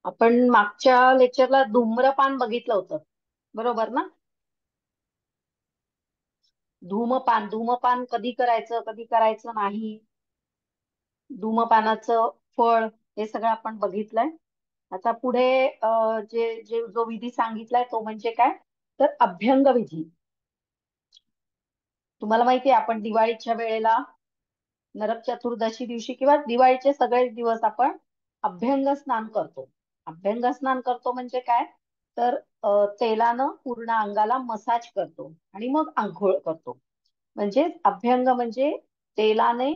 आपण मागच्या लेक्चरला धूम्रपान बघितलं होतं, बरोबर ना? धूमपान कधी करायचं, कधी करायचं नाही, धूमपानाचं फळ, हे सगळं आपण बघितलंय. आता पुढे जे जे जो विधी सांगितलाय तो म्हणजे काय, तर अभ्यंग विधी. तुम्हाला माहितीये आपण दिवाळीच्या वेळेला नरक चतुर्दशी दिवशी किंवा दिवाळीचे सगळे दिवस आपण अभ्यंग स्नान करतो. अभ्यंग स्नान करतो म्हणजे काय, तर तेलानं पूर्ण अंगाला मसाज करतो आणि मग आंघोळ करतो. म्हणजे अभ्यंग म्हणजे तेलाने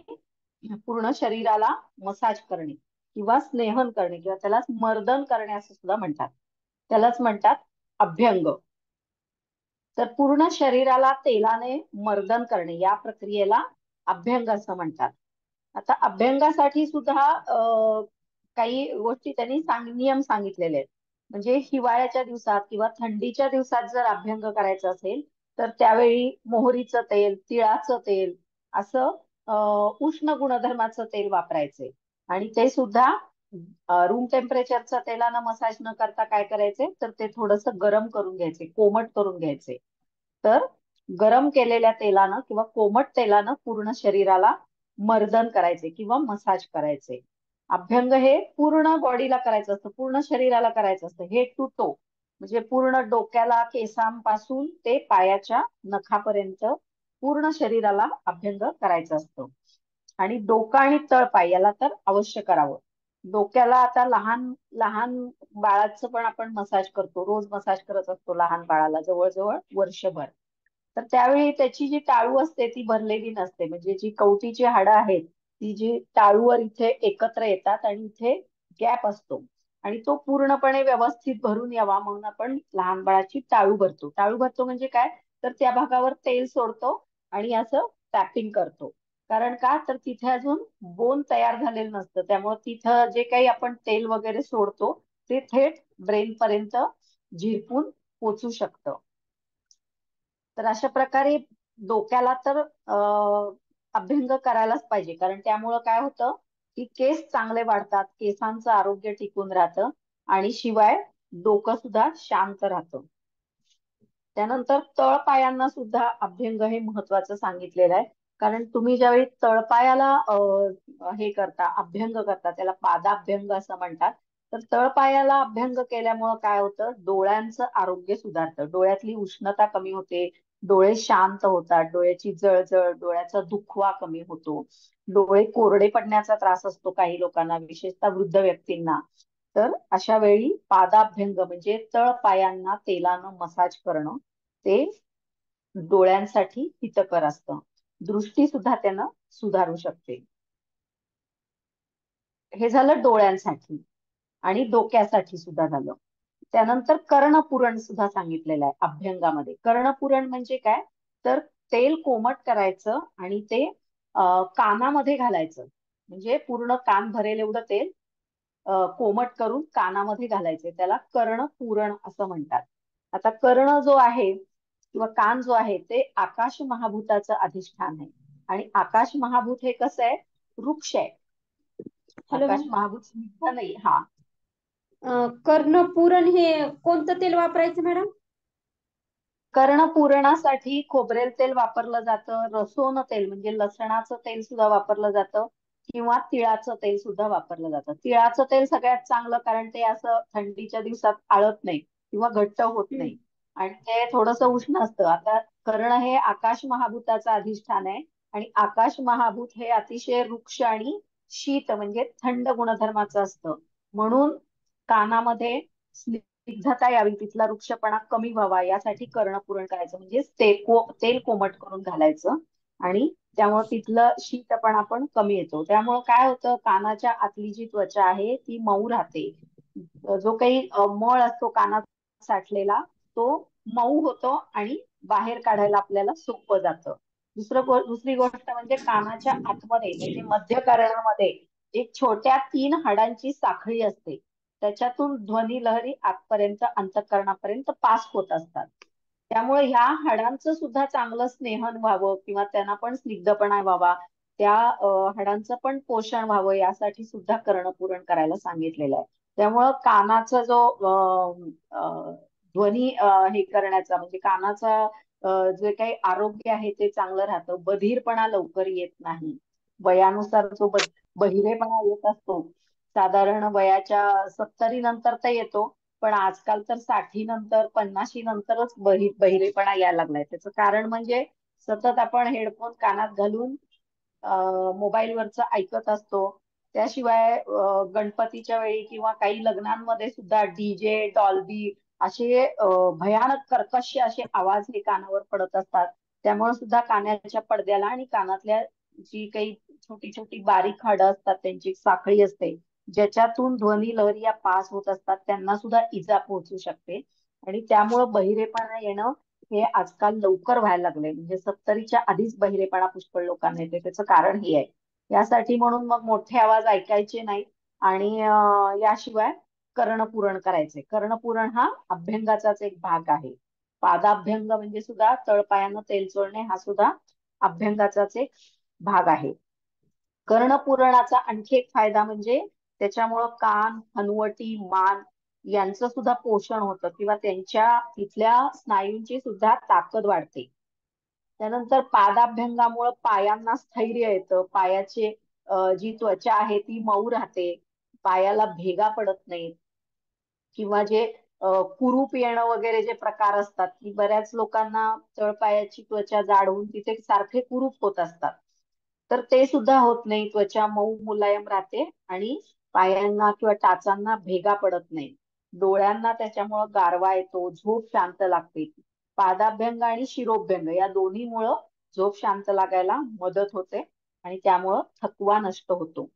पूर्ण शरीराला मसाज करणे किंवा स्नेहन करणे किंवा त्याला मर्दन करणे असं सुद्धा म्हणतात. त्यालाच म्हणतात अभ्यंग. तर पूर्ण शरीराला तेलाने मर्दन करणे या प्रक्रियेला अभ्यंग असं म्हणतात. आता अभ्यंगासाठी सुद्धा काही गोष्टी त्यांनी नियम सांगितलेले आहेत. म्हणजे हिवाळ्याच्या दिवसात किंवा थंडीच्या दिवसात जर अभ्यंग करायचं असेल तर त्यावेळी मोहरीचं तेल, तिळाचं तेल असं उष्ण गुणधर्माचं तेल वापरायचे. आणि ते सुद्धा रूम टेम्परेचरच्या तेलानं मसाज न करता काय करायचे, तर ते थोडस गरम करून घ्यायचे, कोमट करून घ्यायचे. तर गरम केलेल्या तेलानं किंवा कोमट तेलानं पूर्ण शरीराला मर्दन करायचे किंवा मसाज करायचे. अभ्यंग हे पूर्ण बॉडीला करायचं असतं, पूर्ण शरीराला करायचं असतं, हेड टू टो. म्हणजे पूर्ण डोक्याला, केसांपासून ते पायाच्या नखापर्यंत पूर्ण शरीराला अभ्यंग करायचं असतं. आणि डोकं आणि तळपाय याला तर अवश्य करावं. डोक्याला आता लहान लहान बाळाचं पण आपण मसाज करतो, रोज मसाज करत असतो लहान बाळाला जवळजवळ वर्षभर. तर त्यावेळी त्याची जी टाळू असते ती भरलेली नसते, म्हणजे जी कवटीची हाडं आहेत ती जी टाळूवर इथे एकत्र येतात आणि इथे गॅप असतो आणि तो पूर्णपणे व्यवस्थित भरून यावा म्हणून आपण लहान बाळाची टाळू भरतो. टाळू भरतो म्हणजे काय, तर त्या भागावर तेल सोडतो आणि असं टॅपिंग करतो. कारण का, तर तिथे अजून बोन तयार झालेलं नसतं, त्यामुळे तिथं जे काही आपण तेल वगैरे सोडतो ते थेट ब्रेन पर्यंत झिरपून पोचू शकतं. तर अशा प्रकारे डोक्याला तर अभ्यंग करायलाच पाहिजे, कारण त्यामुळं काय होतं की केस चांगले वाढतात, केसांचं आरोग्य टिकून राहतं आणि शिवाय डोकं सुद्धा शांत राहतं. त्यानंतर तळपायांना सुद्धा अभ्यंग हे महत्वाचं सांगितलेलं आहे. कारण तुम्ही ज्यावेळी तळपायाला हे करता, अभ्यंग करता, त्याला पादाभ्यंग असं म्हणतात. तर तळपायाला अभ्यंग केल्यामुळं काय होतं, डोळ्यांचं आरोग्य सुधारतं, डोळ्यातली उष्णता कमी होते, डोळे शांत होतात, डोळ्याची जळजळ, डोळ्याचा दुखवा कमी होतो, डोळे कोरडे पडण्याचा त्रास असतो काही लोकांना, विशेषतः वृद्ध व्यक्तींना. तर अशा वेळी पादाभ्यंग म्हणजे तळपायांना तेलानं मसाज करणं ते डोळ्यांसाठी हितकर असतं. दृष्टी सुद्धा त्यानं सुधारू शकते. हे झालं डोळ्यांसाठी आणि डोक्यासाठी सुद्धा झालं. त्यानंतर कर्णपुरण सुद्धा सांगितलेलं आहे अभ्यंगामध्ये. कर्णपुरण म्हणजे काय, तर तेल कोमट करायचं आणि ते कानामध्ये घालायचं. म्हणजे पूर्ण कान भरेल एवढं तेल कोमट करून कानामध्ये घालायचे, त्याला कर्णपुरण असं म्हणतात. आता कर्ण जो आहे किंवा कान जो आहे ते आकाश महाभूताचं अधिष्ठान आहे. आणि आकाश महाभूत हे कसं आहे, वृक्ष आहे. हॅलो आकाश मॅम. महाभूत स्निग्ध नाही. हा, कर्णपुरण हे कोणतं तेल वापरायचं मॅडम? कर्णपुरणासाठी खोबरेल तेल वापरलं जातं, रसोन तेल म्हणजे लसणाचं तेल सुद्धा वापरलं जातं किंवा तिळाचं तेल सुद्धा वापरलं जातं. तिळाचं तेल सगळ्यात चांगलं, कारण ते असं थंडीच्या दिवसात आळत नाही किंवा घट्ट होत हम्म. नाही आणि ते थोडंसं उष्ण असतं. आता कर्ण हे आकाश महाभूताचं अधिष्ठान आहे आणि आकाश महाभूत हे अतिशय वृक्ष आणि शीत म्हणजे थंड गुणधर्माचं असतं. म्हणून कानामध्ये स्निग्धता यावी, तिथला वृक्षपणा कमी व्हावा यासाठी कर्णपुरण करायचं, म्हणजे तेल कोमट करून घालायचं आणि त्यामुळे तिथलं शीतपणा पण कमी येतो. त्यामुळे काय होतं, कानाच्या आतली जी त्वचा आहे ती मऊ राहते. जो काही मळ असतो कानात साठलेला तो मऊ होतो आणि बाहेर काढायला आपल्याला सोपं जातं. दुसरी गोष्ट म्हणजे कानाच्या आतमध्ये म्हणजे मध्य कर्णामध्ये एक छोट्या 3 हाडांची साखळी असते, त्याच्यातून ध्वनी लहरी आतपर्यंत अंतःकरणापर्यंत पास होत असतात. त्यामुळे ह्या हाडांचं सुद्धा चांगलं स्नेहन व्हावं किंवा त्यांना पण स्निग्धपणा व्हावा, त्या हाडांचं पण पोषण व्हावं यासाठी सुद्धा कर्णपुरण करायला सांगितलेलं आहे. त्यामुळं कानाचा जो ध्वनी हे करण्याचा म्हणजे कानाचा जे काही आरोग्य आहे ते चांगलं राहतं. बधिरपणा लवकर येत नाही. वयानुसार जो बहिरेपणा येत असतो साधारण वयाच्या 70 नंतर तर येतो, पण आजकाल तर 60 नंतर 50 नंतरच बहिरेपणा यायला लागलाय. त्याचं कारण म्हणजे सतत आपण हेडफोन कानात घालून मोबाईलवरचं ऐकत असतो. त्याशिवाय गणपतीच्या वेळी किंवा काही लग्नांमध्ये सुद्धा डीजे, डॉल्बी असे भयानक कर्कश असे आवाज हे कानावर पडत असतात. त्यामुळे सुद्धा कानाच्या पडद्याला आणि कानातल्या जी काही छोटी छोटी बारीक हाडं असतात त्यांची एक साखळी असते, ज्याच्यातून ध्वनी लहरी या पास होत असतात, त्यांना सुद्धा इजा पोहोचू शकते. आणि त्यामुळं बहिरेपणा येणं हे आजकाल लवकर व्हायला लागले. म्हणजे 70च्या आधीच बहिरेपणा पुष्कळ लोकांना येते. त्याचं कारण हे आहे. यासाठी म्हणून मग मोठे आवाज ऐकायचे नाही आणि याशिवाय कर्णपुरण करायचे. कर्णपुरण हा अभ्यंगाचाच एक भाग आहे. पादाभ्यंग म्हणजे सुद्धा तळपायानं तेल चोळणे हा सुद्धा अभ्यंगाचाच एक भाग आहे. कर्णपुरणाचा आणखी एक फायदा म्हणजे त्याच्यामुळं कान, हनुवटी, मान यांचं सुद्धा पोषण होतं किंवा त्यांच्या तिथल्या स्नायूंची सुद्धा ताकद वाढते. त्यानंतर पादाभ्यंगामुळे पायांना स्थैर्य येतं. पायाचे जी त्वचा आहे ती मऊ राहते. पायाला भेगा पडत नाहीत किंवा जे कुरूप येणं वगैरे जे प्रकार असतात की बऱ्याच लोकांना तळपायाची त्वचा जाड होऊन तिथे सारखे कुरूप होत असतात. तर ते सुद्धा होत नाही. त्वचा मऊ मुलायम राहते आणि पायांना किंवा टाचांना भेगा पडत नाही. डोळ्यांना त्याच्यामुळं गारवा येतो, झोप शांत लागते. पादाभ्यंग आणि शिरोभ्यंग या दोन्हीमुळं झोप शांत लागायला मदत होते आणि त्यामुळं थकवा नष्ट होतो.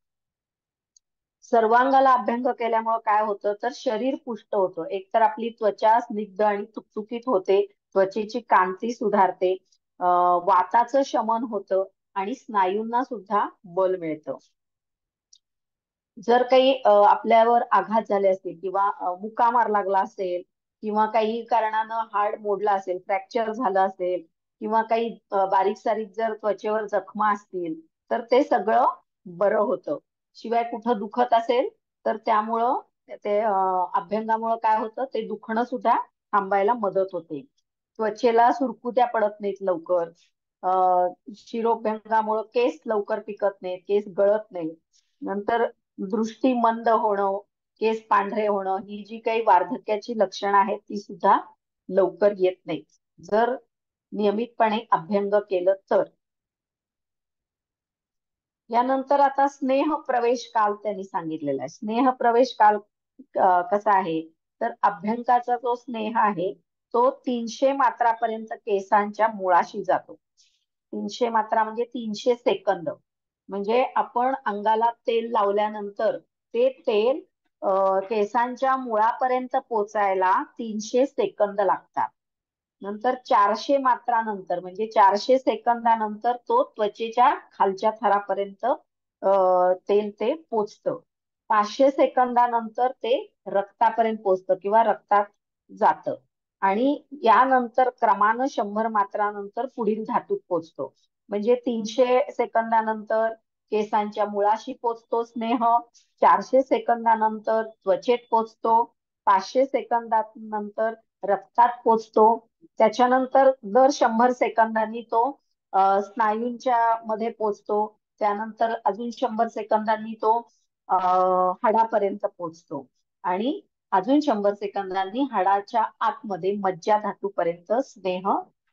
सर्वांगाला अभ्यंग केल्यामुळे काय होतं तर शरीर पुष्ट होतं. एकतर आपली त्वचा स्निग्ध आणि तुकतुकीत होते, त्वचेची कांती सुधारते, वाताचं शमन होतं आणि स्नायूंना सुद्धा बल मिळतं. जर काही आपल्यावर आघात झाले असतील किंवा मुका मार लागला असेल किंवा काही कारणानं हाड मोडला असेल, फ्रॅक्चर झालं असेल किंवा काही बारीक सारीक जर त्वचेवर जखमा असतील तर ते सगळं बरं होतं. शिवाय कुठं दुखत असेल तर त्यामुळं ते अभ्यंगामुळं काय होतं ते दुखणं सुद्धा थांबायला मदत होते. त्वचेला सुरकुत्या पडत नाहीत लवकर. शिरोभ्यंगामुळं केस लवकर पिकत नाहीत, केस गळत नाहीत. नंतर दृष्टी मंद होणं, केस पांढरे होणं ही जी काही वार्धक्याची लक्षणं आहेत ती सुद्धा लवकर येत नाहीत जर नियमितपणे अभ्यंग केलं तर. यानंतर आता स्नेह प्रवेश काल त्यांनी सांगितलेला आहे. स्नेह प्रवेश काल कसा आहे तर अभ्यंगाचा जो स्नेह आहे तो 300 मात्रापर्यंत केसांच्या मुळाशी जातो. 300 मात्रा म्हणजे 300 सेकंद. म्हणजे आपण अंगाला तेल लावल्यानंतर ते तेल केसांच्या मुळापर्यंत पोचायला 300 सेकंद लागतात. नंतर 400 मात्रानंतर म्हणजे 400 सेकंदानंतर तो त्वचेच्या खालच्या थरापर्यंत तेल ते पोचतं. 500 सेकंदानंतर ते रक्तापर्यंत पोचतं किंवा रक्तात जातं आणि यानंतर क्रमानं 100 मात्रानंतर पुढील धातूत पोचतो. म्हणजे 300 सेकंदानंतर केसांच्या मुळाशी पोचतो स्नेह, 400 सेकंदानंतर त्वचेत पोचतो, 500 सेकंदानंतर रक्तात पोचतो. त्याच्यानंतर दर 100 सेकंदांनी तो स्नायूंच्या मध्ये पोचतो. त्यानंतर अजून 100 सेकंदांनी तो हाडापर्यंत पोचतो आणि अजून 100 सेकंदांनी हाडाच्या आतमध्ये मज्जा धातूपर्यंत स्नेह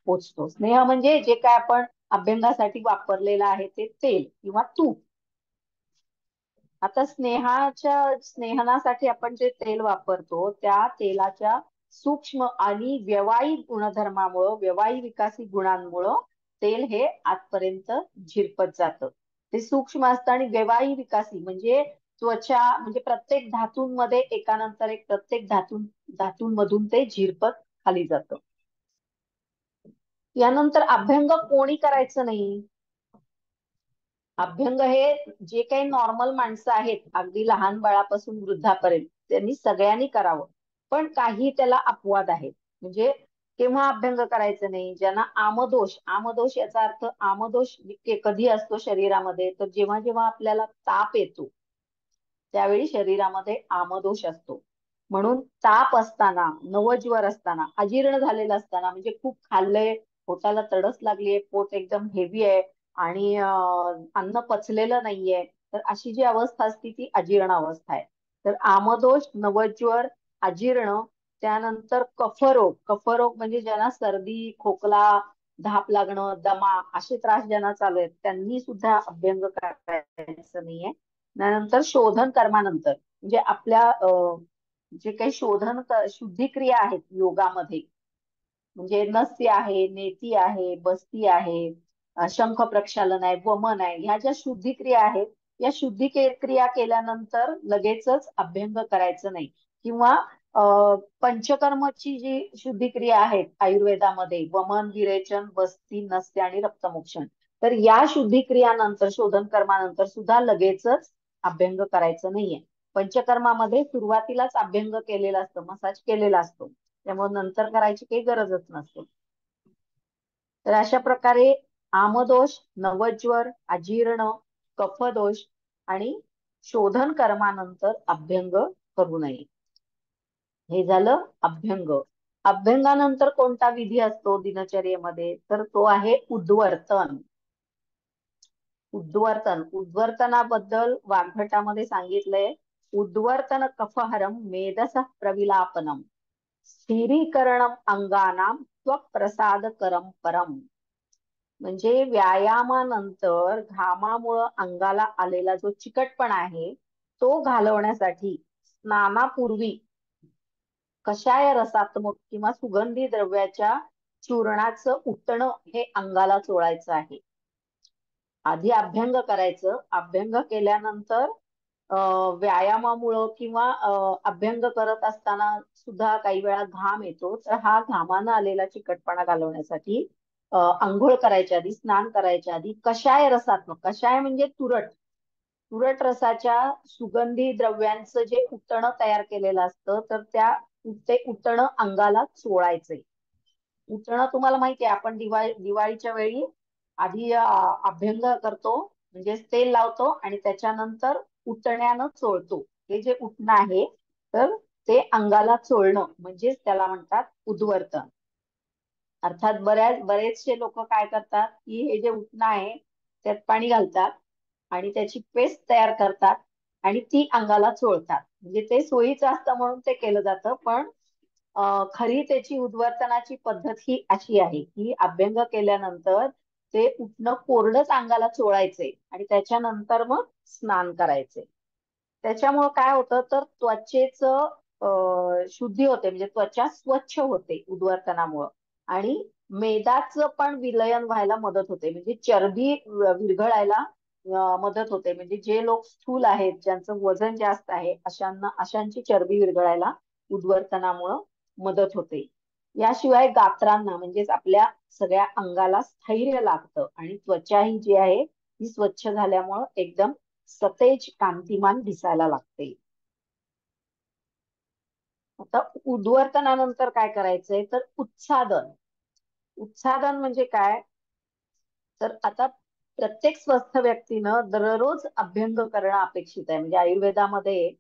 पोचतो. स्नेह म्हणजे जे काय आपण अभ्यंगासाठी वापरलेलं आहे ते तेल किंवा तूप. आता स्नेहनासाठी आपण जे तेल वापरतो त्या तेलाच्या सूक्ष्म आणि व्यवायी गुणधर्मामुळं, व्यवायी विकासी गुणांमुळं तेल हे आतपर्यंत झिरपत जातं. ते सूक्ष्म असतं आणि व्यवायी विकासी म्हणजे त्वचा म्हणजे प्रत्येक धातूंमध्ये एकानंतर एक प्रत्येक धातूंमधून ते झिरपत खाली जातं. यानंतर अभ्यंग कोणी करायचं नाही. अभ्यंग हे जे काही नॉर्मल माणसं आहेत अगदी लहान बाळापासून वृद्धापर्यंत त्यांनी सगळ्यांनी करावं. पण काही त्याला अपवाद आहेत. म्हणजे केव्हा अभ्यंग करायचं नाही, ज्यांना आमदोष, आमदोष याचा अर्थ आमदोष कधी असतो शरीरामध्ये तर जेव्हा जेव्हा आपल्याला ताप येतो त्यावेळी शरीरामध्ये आमदोष असतो. म्हणून ताप असताना, नवज्वर असताना, अजीर्ण झालेलं असताना, म्हणजे खूप खाल्लंय, पोटाला तडस लागलीये, पोट एकदम हेवी आहे आणि अन्न पचलेलं नाहीये, तर अशी जी अवस्था असते ती अजीर्ण अवस्था आहे. तर आमदोष, नवज्वर, अजीर्ण, त्यानंतर कफरोग. कफरोग म्हणजे ज्यांना सर्दी, खोकला, धाप लागणं, दमा असे त्रास ज्यांना चालू आहेत त्यांनी सुद्धा अभ्यंग करायचं नाहीये. त्यानंतर शोधन कर्मानंतर म्हणजे आपल्या जे काही शुद्धिक्रिया आहेत योगामध्ये, म्हणजे नस्य आहे, नेती आहे, बस्ती आहे, शंख प्रक्षालन आहे, वमन आहे, ह्या ज्या शुद्धिक्रिया आहेत, या शुद्धिक्रिया केल्यानंतर लगेचच अभ्यंग करायचं नाही. किंवा पंचकर्मची जी शुद्धिक्रिया आहेत आयुर्वेदामध्ये, वमन, विरेचन, बस्ती, नस्य आणि रक्तमोक्षण, तर या शुद्धिक्रियानंतर, शोधन कर्मानंतर सुद्धा लगेचच अभ्यंग करायचं नाहीये. पंचकर्मामध्ये सुरुवातीलाच अभ्यंग केलेला असतो, मसाज केलेला असतो, त्यामुळे नंतर करायची काही गरजच नसते. तर अशा प्रकारे आमदोष, नवज्वर, अजीर्ण, कफदोष आणि शोधन कर्मानंतर अभ्यंग करू नये. हे झालं अभ्यंग. अभ्यंगानंतर कोणता विधी असतो दिनचर्येमध्ये, तर तो आहे उद्वर्तन. उद्वर्तनाबद्दल वाग्भटामध्ये सांगितलंय. उद्वर्तन कफहरम मेधस प्रविलापनम स्थिरीकरणम अंगानाम त्वक्प्रसादकरम परम. म्हणजे व्यायामानंतर घामामुळं अंगाला आलेला जो चिकटपणा आहे तो घालवण्यासाठी स्नानापूर्वी कषाय रसात्मक किंवा सुगंधी द्रव्याच्या चूर्णाचं उटणं हे अंगाला चोळायचं आहे. आधी अभ्यंग करायचं. अभ्यंग केल्यानंतर व्यायामामुळं किंवा अभ्यंग करत असताना सुद्धा काही वेळा घाम येतो, तर हा घामानं आलेला चिकटपणा घालवण्यासाठी आंघोळ करायच्या आधी, स्नान करायच्या आधी कषाय रसात्मक, कषाय म्हणजे तुरट, तुरट रसाच्या सुगंधी द्रव्यांचं जे उटणं तयार केलेलं असतं, तर ते उटणं अंगाला चोळायचंय. उटणं तुम्हाला माहिती आहे, आपण दिवाळीच्या वेळी आधी अभ्यंग करतो, म्हणजे तेल लावतो आणि त्याच्यानंतर उटण्यानं चोळतो. हे जे उटणं आहे तर ते अंगाला चोळणं म्हणजेच त्याला म्हणतात उद्वर्तन. अर्थात बरेचसे लोक काय करतात की हे जे उटणं आहे त्यात पाणी घालतात आणि त्याची पेस्ट तयार करतात आणि ती अंगाला चोळतात. म्हणजे ते सोयीचं असतं म्हणून ते केलं जातं, पण खरी त्याची उद्वर्तनाची पद्धत ही अशी आहे की अभ्यंग केल्यानंतर ते उठणं कोरडंच अंगाला चोळायचे आणि त्याच्यानंतर मग स्नान करायचे. त्याच्यामुळं काय होतं तर त्वचेचं शुद्धी होते, म्हणजे त्वचा स्वच्छ होते उद्वर्तनामुळं. आणि मेदाचं पण विलयन व्हायला मदत होते, म्हणजे चरबी विरघळायला मदत होते. म्हणजे जे लोक स्थूल आहेत, ज्यांचं वजन जास्त आहे, अशांची चरबी विरघळायला उद्वर्तनामुळं मदत होते. याशिवाय गात्रांना म्हणजेच आपल्या सगळ्या अंगाला स्थैर्य लागतं आणि त्वचा ही जी आहे ही स्वच्छ झाल्यामुळं एकदम सतेज, कांतिमान दिसायला लागते. आता उद्वर्तनानंतर काय करायचंय तर उत्सादन. उत्सादन म्हणजे काय, तर आता प्रत्येक स्वस्थ व्यक्तीनं दररोज अभ्यंग करणं अपेक्षित आहे. म्हणजे आयुर्वेदामध्ये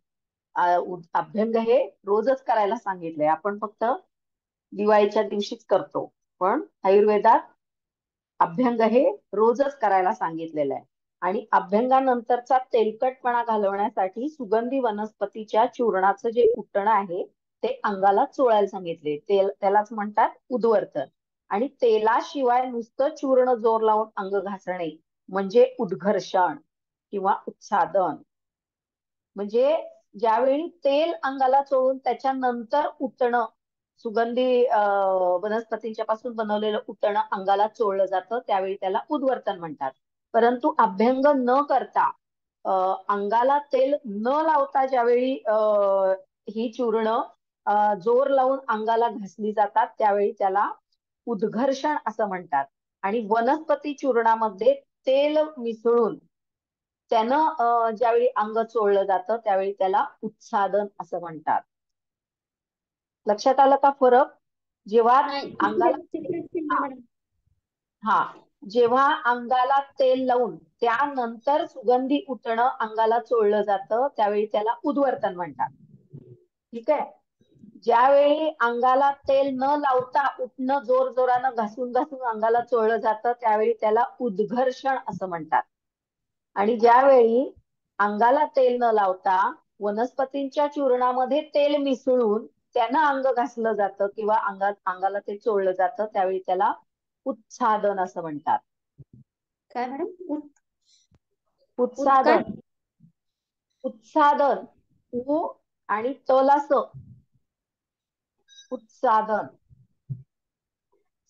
अभ्यंग हे रोजच करायला सांगितलंय. आपण फक्त दिवाळीच्या दिवशीच करतो, पण आयुर्वेदात अभ्यंग हे रोजच करायला सांगितलेलं आहे. आणि अभ्यंगानंतरचा तेलकटपणा घालवण्यासाठी सुगंधी वनस्पतीच्या चूर्णाचं जे उटणं आहे ते अंगाला चोळायला सांगितले. त्यालाच म्हणतात उद्वर्तन. आणि तेलाशिवाय नुसतं चूर्ण जोर लावून अंग घासणे म्हणजे उद्घर्षण किंवा उत्सादन. म्हणजे ज्यावेळी तेल अंगाला चोळून त्याच्यानंतर उटणं, सुगंधी वनस्पतींच्या पासून बनवलेलं उटणं अंगाला चोळलं जातं त्यावेळी त्याला उद्वर्तन म्हणतात. परंतु अभ्यंग न करता अंगाला तेल न लावता ज्यावेळी ही चूर्ण जोर लावून अंगाला घासली जातात त्यावेळी त्याला उद्घर्षण असं म्हणतात. आणि वनस्पती चूर्णामध्ये तेल मिसळून त्यानं ज्यावेळी अंग चोळलं जातं त्यावेळी त्याला उत्सादन असं म्हणतात. लक्षात आलं का फरक? जेव्हा नाही अंगाला तिकडेच हा मॅडम. हा जेव्हा अंगाला तेल लावून त्यानंतर सुगंधी उठणं अंगाला चोळलं जातं त्यावेळी त्याला उद्वर्तन म्हणतात. ठीक आहे. ज्यावेळी अंगाला तेल न लावता उठणं जोर जोरानं घासून घासून अंगाला चोळलं जातं त्यावेळी त्याला उद्घर्षण असं म्हणतात. आणि ज्यावेळी अंगाला तेल न लावता वनस्पतींच्या चूर्णामध्ये तेल मिसळून त्यानं अंग घासलं जातं किंवा अंगाला ते चोळलं जातं त्यावेळी त्याला उत्सादन असं म्हणतात. काय मॅडम? काय? उत्सादन. उत्सादन. उ आणि तला स. उत्सादन.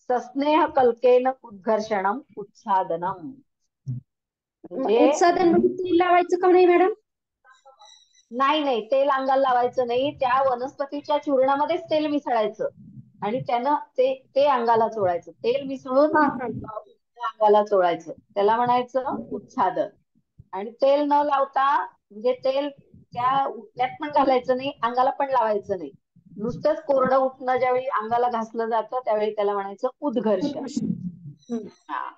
सस्नेह कल्केन उद्घर्षणम उत्सादनम. म्हणजे उत्सादन म्हणजे तेल लावायचं का नाही मॅडम? नाही तेल अंगाला लावायचं नाही. त्या वनस्पतीच्या चूर्णामध्येच तेल मिसळायचं आणि त्यानं ते अंगाला चोळायचं. तेल मिसळून अंगाला चोळायचं त्याला म्हणायचं उत्सादन. आणि तेल न लावता म्हणजे तेल त्या उठण्यात पण घालायचं नाही अंगाला पण लावायचं नाही. नुसतंच कोरडं उठणं ज्यावेळी अंगाला घासलं जातं त्यावेळी त्याला म्हणायचं उद्घर्षण. हा.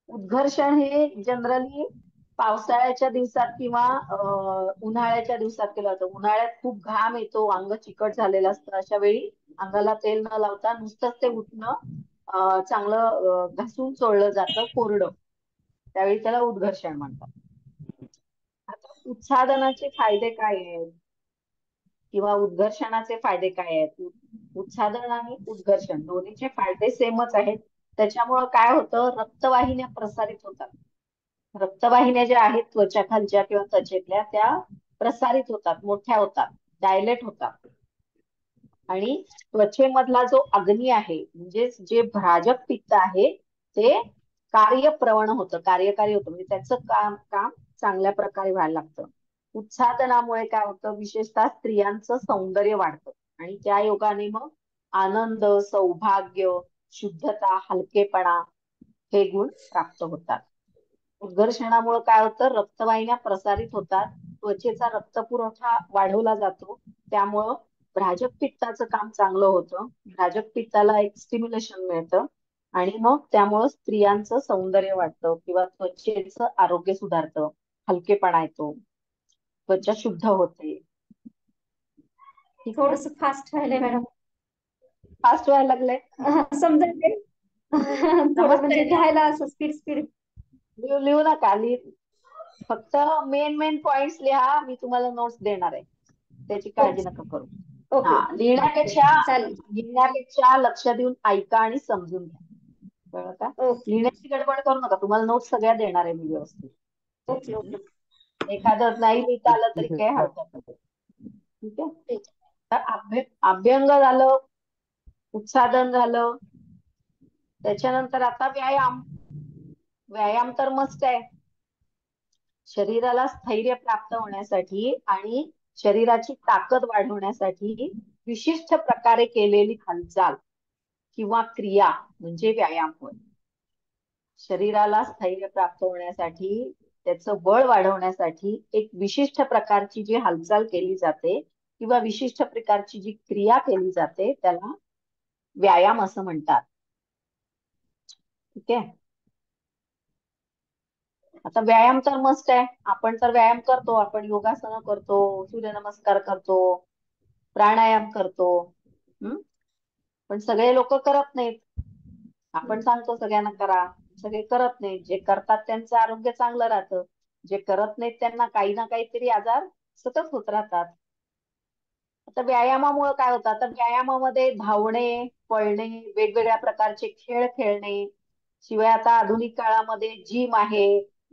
उद्घर्षण हे जनरली पावसाळ्याच्या दिवसात किंवा उन्हाळ्याच्या दिवसात केलं जातं. उन्हाळ्यात खूप घाम येतो अंग चिकट झालेलं असतं अशा वेळी अंगाला तेल न लावता नुसतंच ते उठणं चांगलं घासून चोळलं जातं कोरडं त्यावेळी त्याला उद्घर्षण म्हणतात. आता उत्सादनाचे फायदे काय आहेत किंवा उद्घर्षणाचे फायदे काय आहेत? उत्सादन आणि उद्घर्षण दोन्हीचे फायदे सेमच आहेत. त्याच्यामुळं काय होतं रक्तवाहिन्या प्रसारित होतात. रक्तवाहिन्या ज्या आहेत त्वचाखालच्या किंवा त्वचेतल्या त्या प्रसारित होतात मोठ्या होतात डायलेट होतात. आणि त्वचेमधला जो अग्नी आहे म्हणजे जे भ्राजक पित्त आहे ते कार्यप्रवण होतं कार्यकारी होतं म्हणजे त्याचं काम चांगल्या प्रकारे व्हायला लागतं. उत्सादनामुळे काय होतं विशेषतः स्त्रियांचं सौंदर्य वाढतं आणि त्या योगाने मग आनंद सौभाग्य शुद्धता हलकेपणा हे गुण प्राप्त होतात. उद्घर्षणामुळे काय होतं रक्तवाहिन्या प्रसारित होतात त्वचेचा रक्तपुरवठा वाढवला जातो त्यामुळं भ्राजक पित्ताचं काम चांगलं होतं. भ्राजक पित्ताला एक स्टिम्युलेशन मिळतं आणि मग त्यामुळं स्त्रियांचं सौंदर्य वाढतं किंवा त्वचेचं आरोग्य सुधारतं हलकेपणा येतो त्वचा शुद्ध होते. ठीक आहे. थोडस फास्ट व्हायलंय मॅडम. फास्ट व्हायला लागलंय. समजायचंय. थोडं म्हणजे समजतंय ना. लिहायला असं स्पीड. लिहू नका फक्त मेन पॉइंट्स लिहा. मी तुम्हाला नोट्स देणार आहे त्याची काळजी नका करू. ओके हा चालेल. लिहिण्यापेक्षा लक्ष देऊन ऐका आणि समजून घ्या. कळलं का? ओके लिहिण्याची गडबड करू नका. तुम्हाला नोट्स सगळ्या देणार आहे मी व्यवस्थित. ओके. एखादं नाही लिहिता आलं तरी काही हरकत नाही. ठीक आहे. तर अभ्यंग झालं उत्सादन झालं. त्याच्यानंतर आता व्यायाम तर मस्त आहे. शरीराला स्थैर्य प्राप्त होण्यासाठी आणि शरीराची ताकद वाढवण्यासाठी विशिष्ट प्रकारे केलेली हालचाल किंवा क्रिया म्हणजे व्यायाम होय. शरीराला स्थैर्य प्राप्त होण्यासाठी त्याचं बळ वाढवण्यासाठी एक विशिष्ट प्रकारची जी हालचाल केली जाते किंवा विशिष्ट प्रकारची जी क्रिया केली जाते त्याला व्यायाम असं म्हणतात. ठीक आहे. आता व्यायाम तर मस्त आहे. आपण तर व्यायाम करतो. आपण योगासनं करतो सूर्यनमस्कार करतो प्राणायाम करतो. पण सगळे लोक करत नाहीत. आपण सांगतो सगळ्यांना करा सगळे करत नाहीत. जे करतात त्यांचं आरोग्य चांगलं राहतं. जे करत नाहीत त्यांना काही ना काहीतरी आजार सतत होत राहतात. आता व्यायामामुळे काय होतं आता व्यायामामध्ये धावणे पळणे वेगवेगळ्या प्रकारचे खेळ खेळणे शिवाय आता आधुनिक काळामध्ये जिम आहे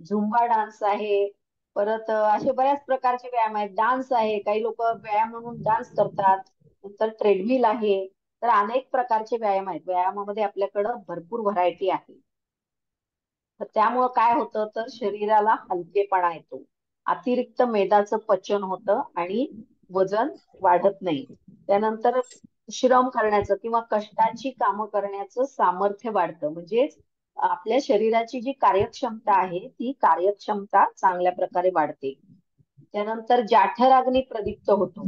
झुंबा डान्स आहे परत असे बऱ्याच प्रकारचे व्यायाम आहेत डान्स आहे काही लोक व्यायाम म्हणून डान्स करतात नंतर ट्रेडमिल आहे तर अनेक प्रकारचे व्यायाम आहेत व्यायामामध्ये आपल्याकडं भरपूर व्हरायटी आहे. तर त्यामुळं काय होतं तर शरीराला हलकेपणा येतो अतिरिक्त मेदाचं पचन होतं आणि वजन वाढत नाही. त्यानंतर श्रम करण्याचं किंवा कष्टाची कामं करण्याचं सामर्थ्य वाढतं म्हणजेच आपल्या शरीराची जी कार्यक्षमता आहे ती कार्यक्षमता चांगल्या प्रकारे वाढते. त्यानंतर जाठराग्नी प्रदीप्त होतो.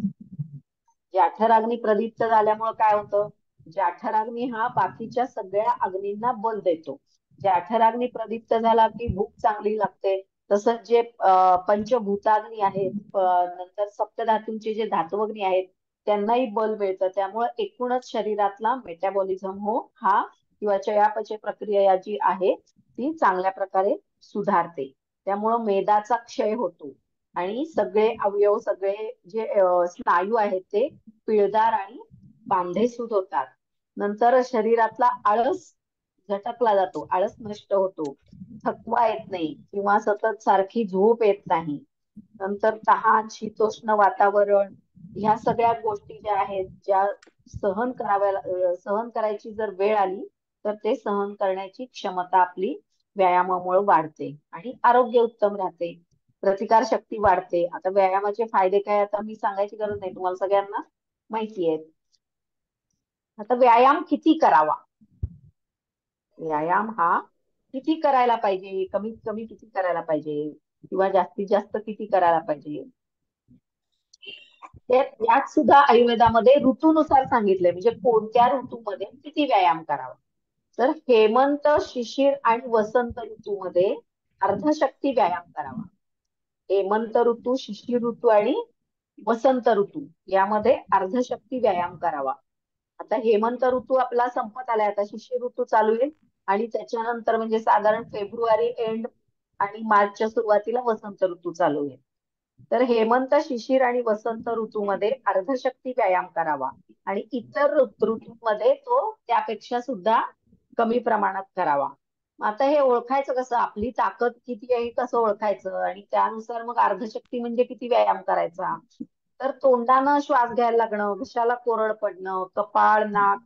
जाठराग्नी प्रदीप्त झाल्यामुळे काय होतं जाठराग्नी हा बाकीच्या सगळ्या अग्नींना बल देतो. जठराग्नी प्रदीप्त झाला की भूक चांगली लागते. तसंच जे पंचभूताग्नी आहेत, नंतर सप्तधातूंचे जे धातुअग्नी आहेत त्यांनाही बल मिळतं. त्यामुळे एकूणच शरीरातला मेटाबॉलिझम हा किंवा चयापचय प्रक्रिया जी आहे ती चांगल्या प्रकारे सुधारते. त्यामुळं मेदाचा क्षय होतो आणि सगळे अवयव, सगळे जे स्नायू आहेत ते पिळदार आणि बांधेसूद होतात. नंतर शरीरातला आळस झटकला जातो, आळस नष्ट होतो, थकवा येत नाही किंवा सतत सारखी झोप येत नाही. नंतर तहान, शीतोष्ण वातावरण, ह्या सगळ्या गोष्टी ज्या आहेत, ज्या सहन करायची जर वेळ आली तर ते सहन करण्याची क्षमता आपली व्यायामामुळे वाढते आणि आरोग्य उत्तम राहते. प्रतिकार शक्ती वाढते. आता व्यायामाचे फायदे काय, आता मी सांगायची गरज नाही, तुम्हाला सगळ्यांना माहिती आहे. आता व्यायाम किती करावा, व्यायाम हा किती करायला पाहिजे, कमीत कमी किती करायला पाहिजे किंवा जास्तीत जास्त किती करायला पाहिजे, यात सुद्धा आयुर्वेदामध्ये ऋतूनुसार सांगितलंय. म्हणजे कोणत्या ऋतूमध्ये किती व्यायाम करावा. तर हेमंत, शिशिर आणि वसंत ऋतूमध्ये अर्धशक्ती व्यायाम करावा. हेमंत ऋतू, शिशिर ऋतू आणि वसंत ऋतू यामध्ये अर्धशक्ती व्यायाम करावा. आता हेमंत ऋतू आपला संपत आलाय, आता शिशिर ऋतू चालू आहे आणि त्याच्यानंतर म्हणजे साधारण फेब्रुवारी एंड आणि मार्चच्या सुरुवातीला वसंत ऋतू चालू आहे. तर हेमंत, शिशिर आणि वसंत ऋतूमध्ये अर्धशक्ती व्यायाम करावा आणि इतर ऋतूमध्ये तो त्यापेक्षा सुद्धा कमी प्रमाणात करावा. आता हे ओळखायचं कसं, आपली ताकद किती आहे कसं ओळखायचं आणि त्यानुसार मग अर्धशक्ती म्हणजे किती व्यायाम करायचा. तर तोंडानं श्वास घ्यायला लागणं, घशाला कोरड पडणं, कपाळ, नाक,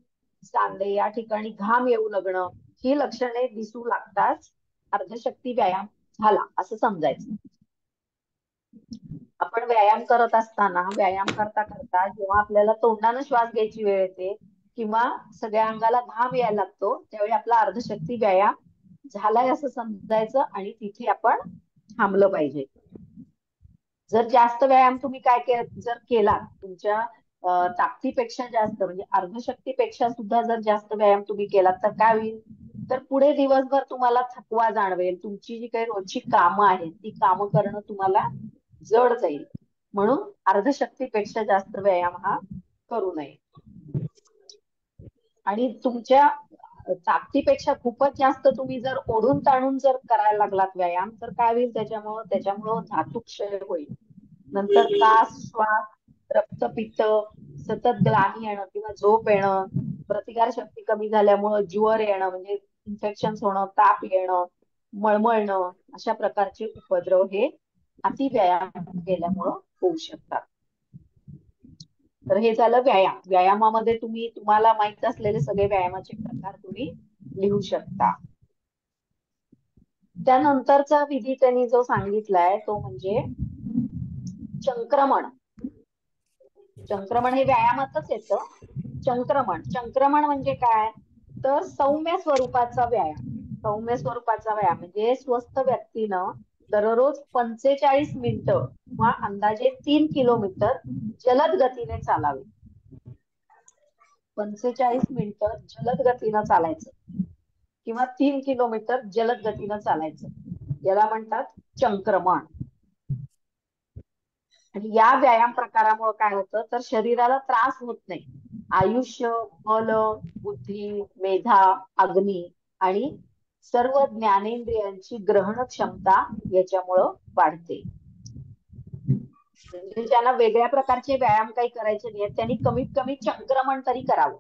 सांधे या ठिकाणी घाम येऊ लागणं, ही लक्षणे दिसू लागताच अर्धशक्ती व्यायाम झाला असं समजायचं. आपण व्यायाम करत असताना, व्यायाम करता करता जेव्हा आपल्याला तोंडानं श्वास घ्यायची वेळ येते किंवा सगळ्या अंगाला घाम यायला लागतो, त्यावेळी आपला अर्धशक्ती व्यायाम झालाय असं समजायचं आणि तिथे आपण थांबलं पाहिजे. जर जास्त व्यायाम तुम्ही जर केला, तुमच्या ताकदीपेक्षा जास्त म्हणजे अर्धशक्तीपेक्षा सुद्धा जर जास्त व्यायाम तुम्ही केलात तर काय होईल, तर पुढे दिवसभर तुम्हाला थकवा जाणवेल. तुमची जी काही रोजची कामं आहेत ती कामं करणं तुम्हाला जड जाईल. म्हणून अर्धशक्तीपेक्षा जास्त व्यायाम हा करू नये. आणि तुमच्या ताकदीपेक्षा खूपच जास्त तुम्ही जर ओढून ताणून जर करायला लागलात व्यायाम तर काय होईल, त्याच्यामुळं धातुक्षय होईल. नंतर कास, श्वास, रक्तपित्त, सतत ग्लानी येणं किंवा झोप येणं, प्रतिकार शक्ती कमी झाल्यामुळं ज्वर येणं म्हणजे इन्फेक्शन होणं, ताप येणं, मळमळणं, अशा प्रकारचे उपद्रव हे अति व्यायाम केल्यामुळं होऊ शकतात. तर हे झालं व्यायाम. व्यायामामध्ये तुम्हाला माहित असलेले सगळे व्यायामाचे प्रकार तुम्ही लिहू शकता. त्यानंतरचा विधी त्यांनी जो सांगितलाय तो म्हणजे चंक्रमण. चंक्रमण हे व्यायामातच येतं. चंक्रमण म्हणजे काय, तर सौम्य स्वरूपाचा व्यायाम. सौम्य स्वरूपाचा व्यायाम म्हणजे स्वस्थ व्यक्तीनं दररोज 45 मिनिटं किंवा अंदाजे 3 किलोमीटर जलद गतीने चालावे. 45 मिनिटं जलद गतीनं चालायचं किंवा 3 किलोमीटर जलद गतीनं चालायचं, याला म्हणतात चंक्रमण. आणि या व्यायाम प्रकारामुळे काय होतं, तर शरीराला त्रास होत नाही. आयुष्य, बल, बुद्धी, मेधा, अग्नी आणि सर्व ज्ञानेंद्रियांची ग्रहण क्षमता याच्यामुळं वाढते. म्हणजे ज्यांना वेगळ्या प्रकारचे व्यायाम काही करायचे नाहीत त्यांनी कमीत कमी चंक्रमण तरी करावं.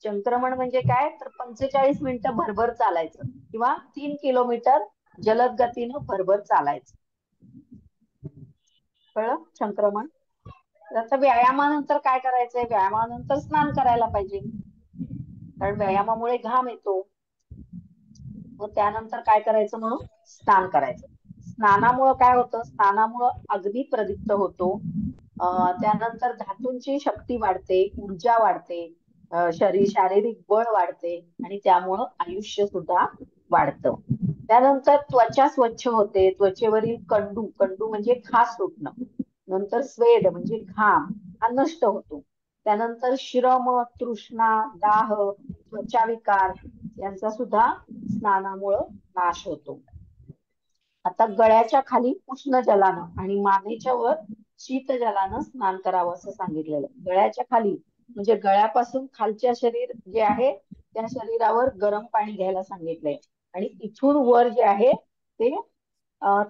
चंक्रमण म्हणजे काय, तर 45 मिनिटं भरभर चालायचं किंवा 3 किलोमीटर जलद गतीनं भरभर चालायचं. कळलं संक्रमण. आता व्यायामानंतर काय करायचंय, व्यायामानंतर स्नान करायला पाहिजे, कारण व्यायामामुळे घाम येतो. मग त्यानंतर काय करायचं, म्हणून स्नान करायचं. स्नानामुळं काय होतं, स्नानामुळं अग्नी प्रदीप्त होतो. त्यानंतर धातूंची शक्ती वाढते, ऊर्जा वाढते, शारीरिक बळ वाढते आणि त्यामुळं आयुष्य सुद्धा वाढतं. त्यानंतर त्वचा स्वच्छ होते, त्वचेवरील कंडू म्हणजे खाज सुटणं. नंतर स्वेद म्हणजे घाम हा नष्ट होतो. त्यानंतर श्रम, तृष्णा, दाह, त्वचा विकार यांचा सुद्धा स्नानामुळं नाश होतो. आता गळ्याच्या खाली उष्ण जलानं आणि मानेच्या वर शीत जलानं स्नान करावं असं सांगितलेलं. गळ्याच्या खाली म्हणजे गळ्यापासून खालच्या शरीर जे आहे त्या शरीरावर गरम पाणी घ्यायला सांगितलंय आणि इथून वर जे आहे ते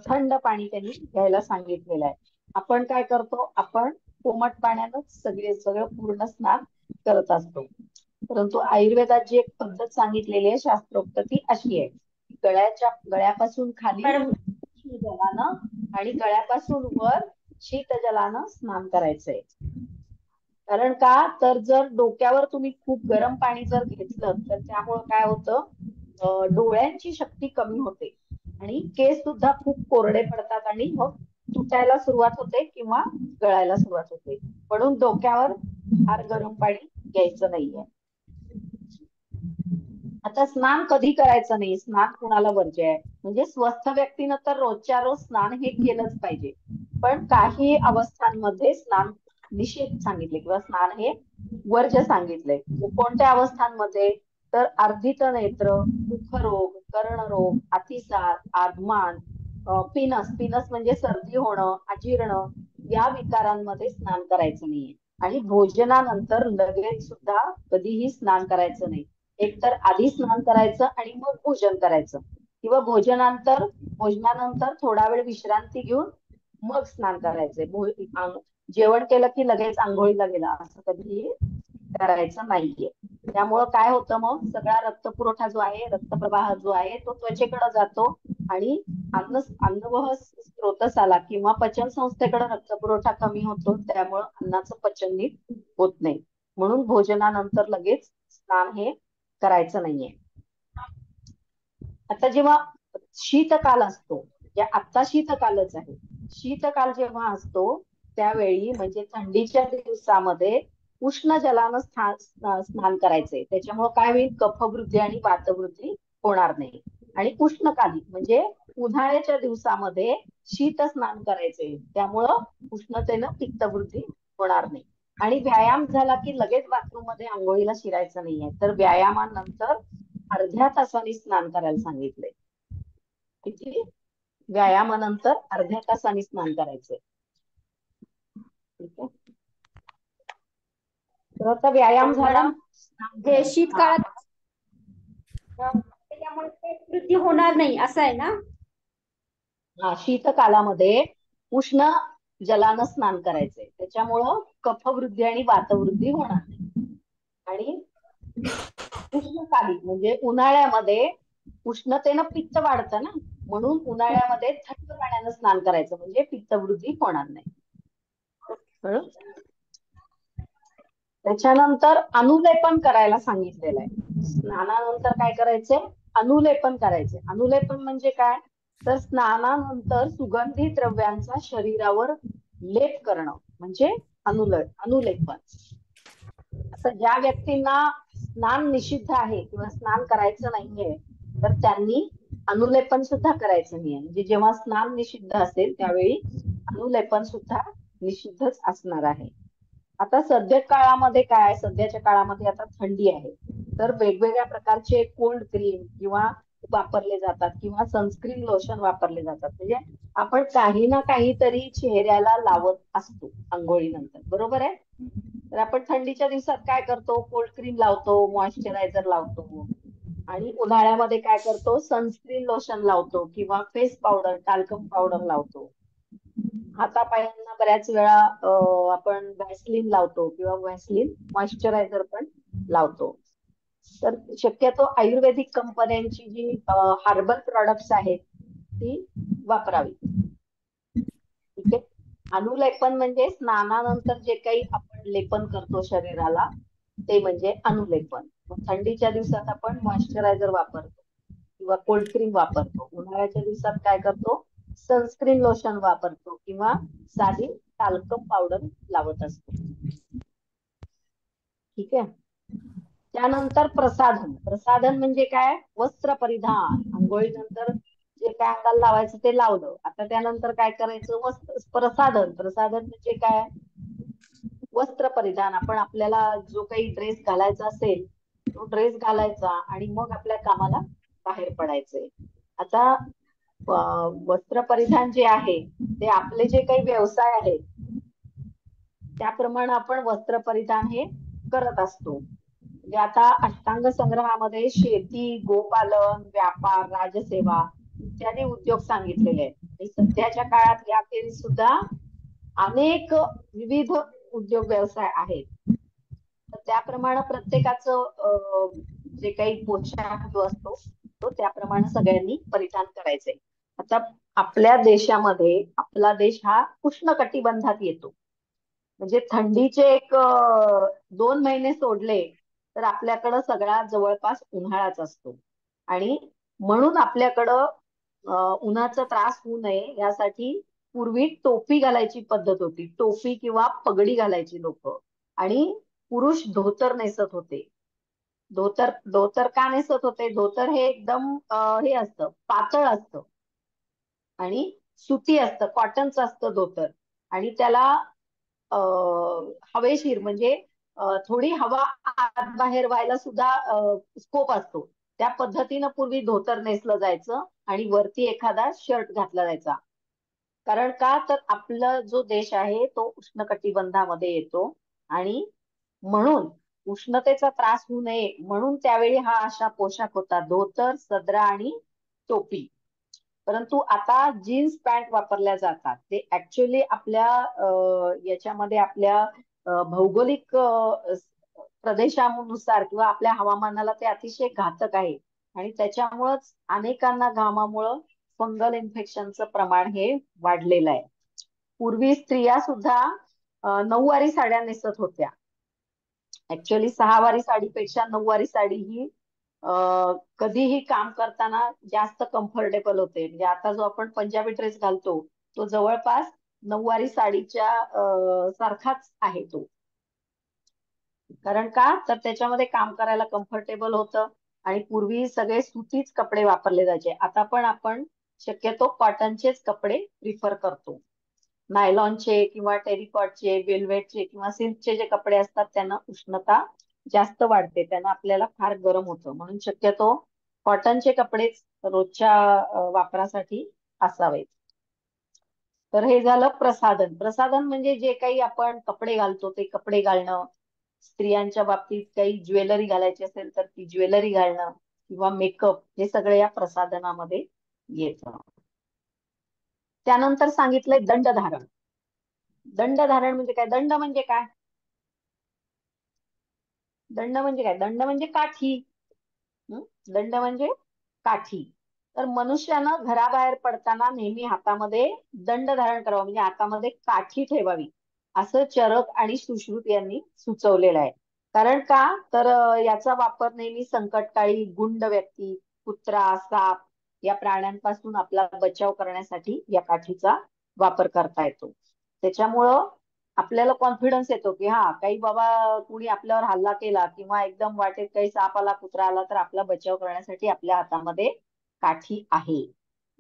थंड पाणी त्यांनी घ्यायला सांगितलेलं आहे. आपण काय करतो, आपण कोमट पाण्यानंच सगळं पूर्ण स्नान करत असतो. परंतु आयुर्वेदात जी एक पद्धत सांगितलेली आहे शास्त्रोक्त ती अशी आहे, गळ्यापासून खाली मॅडम उष्ण जलानं आणि गळ्यापासून वर शीत जलानं स्नान करायचंय. कारण का, तर जर डोक्यावर तुम्ही खूप गरम पाणी जर घेतलं तर त्यामुळे काय होतं, डोळ्यांची शक्ती कमी होते आणि केस सुद्धा खूप कोरडे पडतात आणि मग तुटायला सुरुवात होते किंवा गळायला सुरुवात होते. म्हणून डोक्यावर फार गरम पाणी घ्यायचं नाहीये. आता स्नान कधी करायचं नाही, स्नान कुणाला वर्ज्य आहे, म्हणजे स्वस्थ व्यक्तीनं तर रोजच्या रोज स्नान हे केलंच पाहिजे. पण काही अवस्थांमध्ये स्नान निषेध सांगितले किंवा स्नान हे वर्ज्य सांगितलंय. कोणत्या अवस्थांमध्ये, तर अर्धित नेत्र, मुखरोग, कर्णरोग, अतिसार, आगमान, पिनस पिनस म्हणजे सर्दी होणं, अजीर्ण या विकारांमध्ये स्नान करायचं नाहीये. आणि भोजनानंतर लगेच सुद्धा कधीही स्नान करायचं नाही. एकतर आधी स्नान करायचं आणि मग भोजन करायचं किंवा भोजनानंतर थोडा वेळ विश्रांती घेऊन मग स्नान करायचंय. जेवण केलं की लगेच आंघोळीला गेला असं कधीही करायचं नाहीये. त्यामुळं काय होतं, मग सगळा रक्तपुरवठा जो आहे, रक्तप्रवाह जो आहे तो त्वचेकडे जातो आणि अन्नवह स्रोतसाला किंवा पचन संस्थेकडे रक्तपुरवठा कमी होतो, त्यामुळं अन्नाचं पचन नीट होत नाही. म्हणून भोजनानंतर लगेच स्नान हे करायचं नाहीये. आता जेव्हा शीतकाल असतो, आता शीतकालच आहे, शीतकाल जेव्हा असतो त्यावेळी म्हणजे थंडीच्या दिवसामध्ये उष्ण जलानं स्नान करायचंय. त्याच्यामुळे काय होईल, कफवृद्धी आणि वातवृद्धी होणार नाही. आणि उष्णकाली म्हणजे उन्हाळ्याच्या दिवसामध्ये शीत स्नान करायचंय, त्यामुळं उष्णतेनं पित्तवृद्धी होणार नाही. आणि व्यायाम झाला की लगेच बाथरूम मध्ये आंघोळीला शिरायचं नाहीये, तर व्यायामानंतर अर्ध्या तासाने स्नान करायला सांगितलंय. किती? व्यायामानंतर अर्ध्या तासाने स्नान करायचंय. ठीक आहे. तर आता व्यायाम झाला, मॅडम स्नान हे झालं. शीतकाळात त्यामुळे काही वृद्धी होणार नाही असं आहे ना? शीतकालामध्ये उष्ण जलानं स्नान करायचंय, त्याच्यामुळं कफवृद्धी आणि वातवृद्धी होणार नाही. आणि उष्णकाली म्हणजे उन्हाळ्यामध्ये उष्णतेनं पित्त वाढतं ना, म्हणून उन्हाळ्यामध्ये थंड पाण्यानं स्नान करायचं म्हणजे पित्तवृद्धी होणार नाही. कळलं? त्याच्यानंतर अनुलेपन करायला सांगितलेलं आहे. स्नानानंतर काय करायचंय, अनुलेपन करायचंय. अनुलेपन म्हणजे काय, तर स्नानानंतर सुगंधी द्रव्यांचा शरीरावर लेप करणं म्हणजे अनुलेपन. आता ज्या व्यक्तींना स्नान निषिद्ध आहे किंवा स्नान करायचं नाहीये तर त्यांनी अनुलेपन सुद्धा करायचं नाहीये. म्हणजे जेव्हा स्नान निषिद्ध असेल त्यावेळी अनुलेपन सुद्धा निषिद्धच असणार आहे. आता सध्याच्या काळामध्ये आता थंडी आहे, तर वेगवेगळ्या प्रकारचे कोल्ड क्रीम किंवा वापरले जातात किंवा सनस्क्रीन लोशन वापरले जातात. म्हणजे आपण काही ना काहीतरी चेहऱ्याला लावत असतो आंघोळीनंतर, बरोबर आहे. तर आपण थंडीच्या दिवसात काय करतो, कोल्ड क्रीम लावतो, मॉइश्चरायझर लावतो आणि उन्हाळ्यामध्ये काय करतो, सनस्क्रीन लोशन लावतो किंवा फेस पावडर, टाल्कम पावडर लावतो. हातापायांना बऱ्याच वेळा आपण व्हॅसलीन लावतो किंवा व्हॅसलीन मॉइश्चरायझर पण लावतो. तर शक्यतो आयुर्वेदिक कंपन्यांची जी हार्बल प्रॉडक्ट्स आहेत ती वापरावी. ठीक आहे. अनुलेपन म्हणजे स्नानानंतर जे काही आपण लेपन करतो शरीराला ते म्हणजे अनुलेपन. थंडीच्या दिवसात आपण मॉइश्चरायझर वापरतो किंवा कोल्ड क्रीम वापरतो. उन्हाळ्याच्या दिवसात काय करतो, सनस्क्रीन लोशन वापरतो किंवा साधी टाल्कम पावडर लावत असतो. ठीक आहे. त्यानंतर प्रसाधन म्हणजे काय, वस्त्र परिधान. आंघोळीनंतर जे काय अंगाला लावायचं ते लावलं. आता त्यानंतर काय करायचं, प्रसाधन म्हणजे काय, वस्त्र परिधान. आपण आपल्याला जो काही ड्रेस घालायचा असेल तो ड्रेस घालायचा आणि मग आपल्या कामाला बाहेर पडायचंय. आता वस्त्र परिधान जे आहे ते आपले जे काही व्यवसाय आहेत त्याप्रमाणे आपण वस्त्र परिधान हे करत असतो. म्हणजे आता अष्टांग संग्रहामध्ये शेती, गोपालन, व्यापार, राजसेवा इत्यादी उद्योग सांगितलेले आहेत. आणि सध्याच्या काळात याखेरीज सुद्धा अनेक विविध उद्योग व्यवसाय आहेत. तर त्याप्रमाणे प्रत्येकाचं जे काही पोशाख जो असतो तो त्याप्रमाणे सगळ्यांनी परिधान करायचंय. आता आपल्या देशामध्ये आपला देश हा उष्णकटिबंधात येतो. म्हणजे थंडीचे एक 2 महिने सोडले तर आपल्याकडं सगळा जवळपास उन्हाळाच असतो. आणि म्हणून आपल्याकडं उन्हाचा त्रास होऊ नये यासाठी पूर्वी टोपी घालायची पद्धत होती. टोपी किंवा पगडी घालायची लोक. आणि पुरुष धोतर नेसत होते. धोतर धोतर का नेसत होते? धोतर हे एकदम हे असतं, पातळ असतं आणि सुती असतं, कॉटनचं असतं धोतर. आणि त्याला हवेशीर म्हणजे थोडी हवा आत बाहेर व्हायला सुद्धा स्कोप असतो. त्या पद्धतीनं पूर्वी धोतर नेसलं जायचं आणि वरती एखादा शर्ट घातला जायचा. कारण का तर आपला जो देश आहे तो उष्णकटिबंधामध्ये येतो. आणि म्हणून उष्णतेचा त्रास होऊ नये म्हणून त्यावेळी हा अशा पोशाख होता, धोतर, सदरा आणि टोपी. परंतु आता जीन्स पॅन्ट वापरल्या जातात. ते ऍक्च्युअली आपल्या याच्यामध्ये आपल्या भौगोलिक प्रदेशानुसार किंवा आपल्या हवामानाला ते अतिशय घातक आहे. आणि त्याच्यामुळंच अनेकांना घामामुळं फंगल इन्फेक्शनचं प्रमाण हे वाढलेलं आहे. पूर्वी स्त्रिया सुद्धा 9वारी साड्या नेसत होत्या. ऍक्च्युअली 6वारी साडीपेक्षा 9वारी साडी ही कधीही काम करताना जास्त कम्फर्टेबल होते. म्हणजे आता जो आपण पंजाबी ड्रेस घालतो तो जवळपास 9वारी साडीच्या सारखाच आहे तो. कारण का तर त्याच्यामध्ये काम करायला कम्फर्टेबल होतं. आणि पूर्वी सगळे सुतीच कपडे वापरले जायचे. आता पण आपण शक्यतो कॉटनचेच कपडे प्रिफर करतो. नायलॉनचे किंवा टेरिकॉटचे, वेल्वेटचे किंवा सिल्कचे जे कपडे असतात त्यांना उष्णता जास्त वाढते, त्यांना आपल्याला फार गरम होतं. म्हणून शक्यतो कॉटनचे कपडेच रोजच्या वापरासाठी असावेत. तर हे झालं प्रसाधन. प्रसाधन म्हणजे जे काही आपण कपडे घालतो ते कपडे घालणं. स्त्रियांच्या बाबतीत काही ज्वेलरी घालायची असेल तर ती ज्वेलरी घालणं किंवा मेकअप हे सगळं या प्रसाधनामध्ये येतं. त्यानंतर सांगितलंय दंडधारण. दंडधारण म्हणजे काय? दंड म्हणजे काय? दंड म्हणजे काय? दंड म्हणजे काठी. दंड म्हणजे काठी. तर मनुष्यानं घराबाहेर पडताना नेहमी हातामध्ये दंड धारण करावं, म्हणजे हातामध्ये काठी ठेवावी, असं चरक आणि सुश्रुत यांनी सुचवलेलं आहे. कारण का तर याचा वापर नेहमी संकटकाळी गुंड व्यक्ती, कुत्रा, साप या प्राण्यांपासून आपला बचाव करण्यासाठी या काठीचा वापर करता येतो. त्याच्यामुळं आपल्याला कॉन्फिडन्स येतो की हा काही बाबा कुणी आपल्यावर हल्ला केला किंवा एकदम वाटेत काही साप आला, कुत्रा आला तर आपला बचाव करण्यासाठी आपल्या हातामध्ये काठी आहे.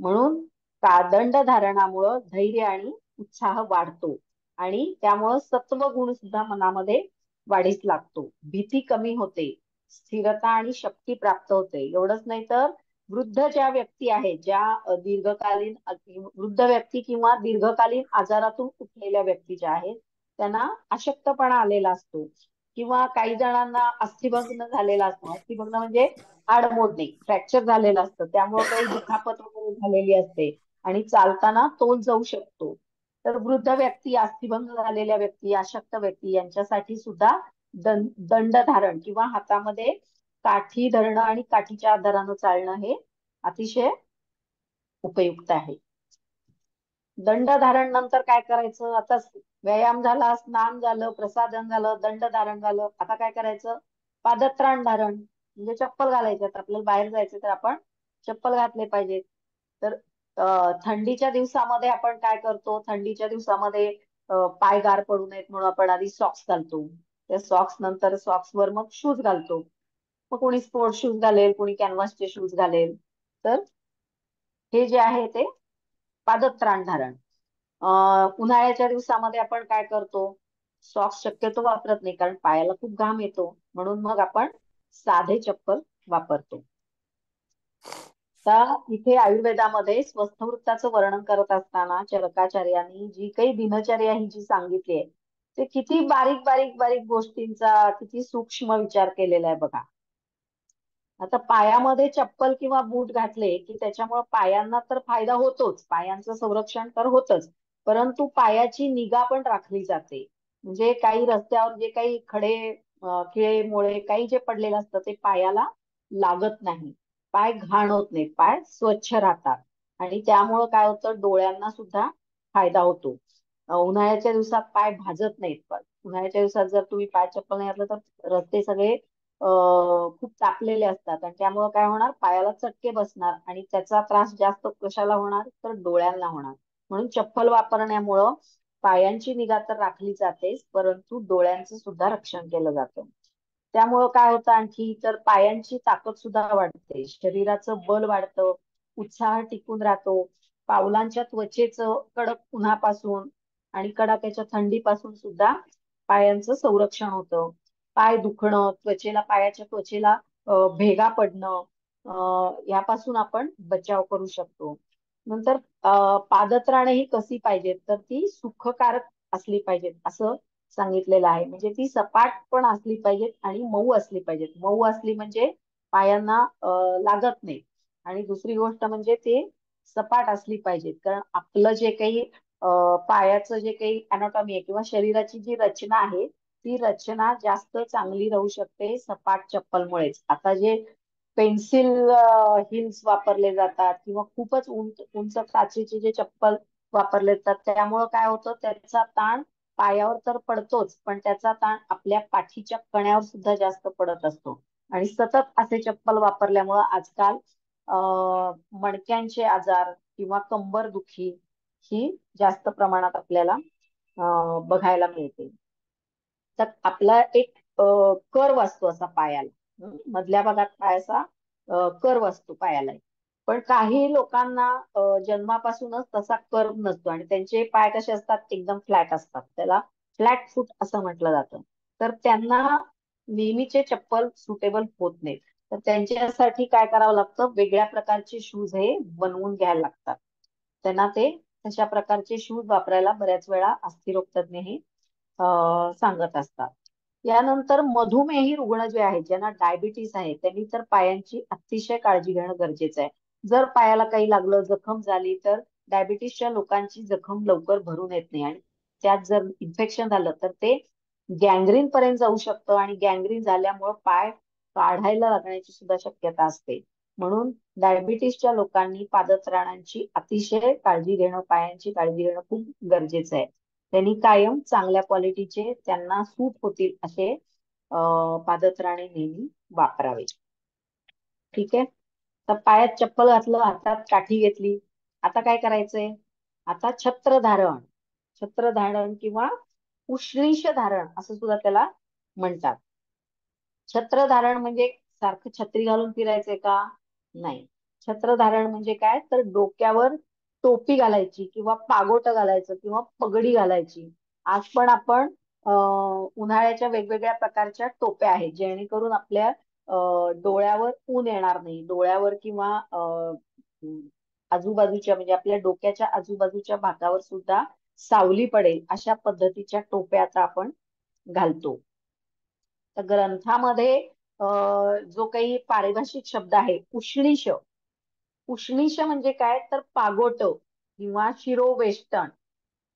म्हणून दंड धारणामुळं धैर्य आणि उत्साह वाढतो. आणि त्यामुळं सत्व गुण सुद्धा मनामध्ये वाढीस लागतो. भीती कमी होते, स्थिरता आणि शक्ती प्राप्त होते. एवढंच नाही तर वृद्ध ज्या व्यक्ती आहेत, ज्या दीर्घकालीन वृद्ध व्यक्ती किंवा दीर्घकालीन आजारातून उठलेल्या व्यक्ती ज्या आहेत त्यांना अशक्तपणा आलेला असतो. किंवा काही जणांना अस्थिभंग झालेला असतो. अस्थिभंग म्हणजे हाड मोडणे, फ्रॅक्चर झालेलं असतं. त्यामुळे काही दुखापत वगैरे झालेली असते आणि चालताना तोल जाऊ शकतो. तर वृद्ध व्यक्ती, अस्थिभंग झालेल्या व्यक्ती, अशक्त व्यक्ती यांच्यासाठी सुद्धा दंड धारण किंवा हातामध्ये काठी धरणं आणि काठीच्या आधारानं चालणं हे अतिशय उपयुक्त आहे. दंड धारण नंतर काय करायचं? आता व्यायाम झाला, स्नान झालं, प्रसाधन झालं, दंड धारण झालं. आता काय करायचं? पादत्राण धारण म्हणजे चप्पल घालायचे. आपल्याला बाहेर जायचं तर आपण चप्पल घातले पाहिजेत. तर थंडीच्या दिवसामध्ये आपण काय करतो? थंडीच्या दिवसामध्ये पाय गार पडू नयेत म्हणून आपण आधी सॉक्स घालतो. त्या सॉक्स नंतर सॉक्स वर मग शूज घालतो. मग कोणी स्पोर्ट शूज घालेल, कोणी कॅनव्हासचे शूज घालेल. तर हे जे आहे ते पादत्राण धारण. उन्हाळ्याच्या दिवसामध्ये आपण काय करतो? सॉक्स शक्यतो वापरत नाही कारण पायाला खूप घाम येतो. म्हणून मग आपण साधे चप्पल वापरतो. आता इथे आयुर्वेदामध्ये स्वस्थवृत्ताचं वर्णन करत असताना चरकाचार्यांनी जी काही दिनचर्या ही जी सांगितली आहे ते किती बारीक बारीक बारीक गोष्टींचा किती सूक्ष्म विचार केलेला आहे बघा. आता पायामध्ये चप्पल किंवा बूट घातले की त्याच्यामुळे पायांना तर फायदा होतोच, पायांचं संरक्षण तर होतच, परंतु पायाची निगा पण राखली जाते. म्हणजे काही रस्त्यावर जे काही खडे खिळे मुळे काही जे पडलेलं असतं ते पायाला लागत नाही, पाय घाण होत नाहीत, पाय स्वच्छ राहतात. आणि त्यामुळं काय होतं, डोळ्यांना सुद्धा फायदा होतो. उन्हाळ्याच्या दिवसात पाय भाजत नाहीत, पण उन्हाळ्याच्या दिवसात जर तुम्ही पाय चप्पल नाही घातलं तर रस्ते सगळे खूप तापलेले असतात आणि त्यामुळे काय होणार, पायाला चटके बसणार आणि त्याचा त्रास जास्त कशाला होणार, तर डोळ्यांना होणार. म्हणून चप्पल वापरण्यामुळं पायांची निगा तर राखली जातेच, परंतु डोळ्यांचं सुद्धा रक्षण केलं जातं. त्यामुळं काय होतं आणखी, तर पायांची ताकद सुद्धा वाढते, शरीराचं बल वाढतं, उत्साह टिकून राहतो, पावलांच्या त्वचेचं कडक उन्हापासून आणि कडाक्याच्या थंडीपासून सुद्धा पायांचं संरक्षण होतं. पाय दुखणं, पायाच्या त्वचेला भेगा पडणं, यापासून आपण बचाव करू शकतो. नंतर पादत्राणे ही कशी पाहिजेत, तर ती सुखकारक असली पाहिजेत असं सांगितलेलं आहे. म्हणजे ती सपाट पण असली पाहिजेत आणि मऊ असली पाहिजेत. मऊ असली म्हणजे पायांना लागत नाही, आणि दुसरी गोष्ट म्हणजे ते सपाट असली पाहिजेत, कारण आपलं जे काही पायाचं जे काही अनाटॉमी आहे किंवा शरीराची जी रचना आहे ती रचना जास्त चांगली राहू शकते सपाट चप्पलमुळेच. आता जे पेन्सिल हिल्स वापरले जातात किंवा खूपच उंच उंच काचेचे जे चप्पल वापरले जातात त्यामुळं काय होतं, त्याचा ताण पायावर तर पडतोच, पण त्याचा ताण आपल्या पाठीच्या कण्यावर सुद्धा जास्त पडत असतो. आणि सतत असे चप्पल वापरल्यामुळं आजकाल मणक्यांचे आजार किंवा कंबर दुखी ही जास्त प्रमाणात आपल्याला बघायला मिळते. तर आपला एक कर्व असतो असा पायाला, मधल्या भागात पायाचा कर्व असतो पायाला. पण काही लोकांना जन्मापासूनच तसा कर्व नसतो आणि त्यांचे पाय कसे असतात, एकदम फ्लॅट असतात, त्याला फ्लॅट फूट असं म्हटलं जातं. तर त्यांना नेहमीचे चप्पल सुटेबल होत नाहीत. तर त्यांच्यासाठी काय करावं लागतं, वेगळ्या प्रकारचे शूज हे बनवून घ्यायला लागतात. त्यांना ते तशा प्रकारचे शूज वापरायला बऱ्याच वेळा अस्थिरोग तज्ञ हे सांगत असतात. यानंतर मधुमेही रुग्ण जे आहेत, ज्यांना डायबिटीस आहे, त्यांनी तर पायांची अतिशय काळजी घेणं गरजेचं आहे. जर पायाला काही लागलं, जखम झाली, तर डायबिटीसच्या लोकांची जखम लवकर भरून येत नाही आणि त्यात जर इन्फेक्शन झालं तर ते गँग्रीन पर्यंत जाऊ शकतं आणि गँग्रीन झाल्यामुळे पाय काढायला लागण्याची सुद्धा शक्यता असते. म्हणून डायबिटीसच्या लोकांनी पादत्राणांची अतिशय काळजी घेणं, पायांची काळजी घेणं खूप गरजेचं आहे. त्यांनी कायम चांगल्या क्वालिटीचे, त्यांना सूट होतील असे पादत्राणे नेहमी वापरावे. ठीक आहे. तर पायात चप्पल घातलं, हातात काठी घेतली, आता काय करायचंय, आता छत्रधारण किंवा उष्णीष धारण असं सुद्धा त्याला म्हणतात. छत्रधारण म्हणजे सारखं छत्री घालून फिरायचंय का, नाही. छत्रधारण म्हणजे काय, तर डोक्यावर टोपी घालायची किंवा पागोट घालायचं किंवा पगडी घालायची. आज पण आपण उन्हाळ्याच्या वेगवेगळ्या प्रकारच्या टोप्या आहेत जेणेकरून आपल्या डोळ्यावर ऊन येणार नाही, डोळ्यावर किंवा आजूबाजूच्या म्हणजे आपल्या डोक्याच्या आजूबाजूच्या भागावर सुद्धा सावली पडेल अशा पद्धतीच्या टोप्या आता आपण घालतो. तर ग्रंथामध्ये जो काही पारिभाषिक शब्द आहे उष्णीष, उष्णीष म्हणजे काय, तर पागोट किंवा शिरोवेष्टन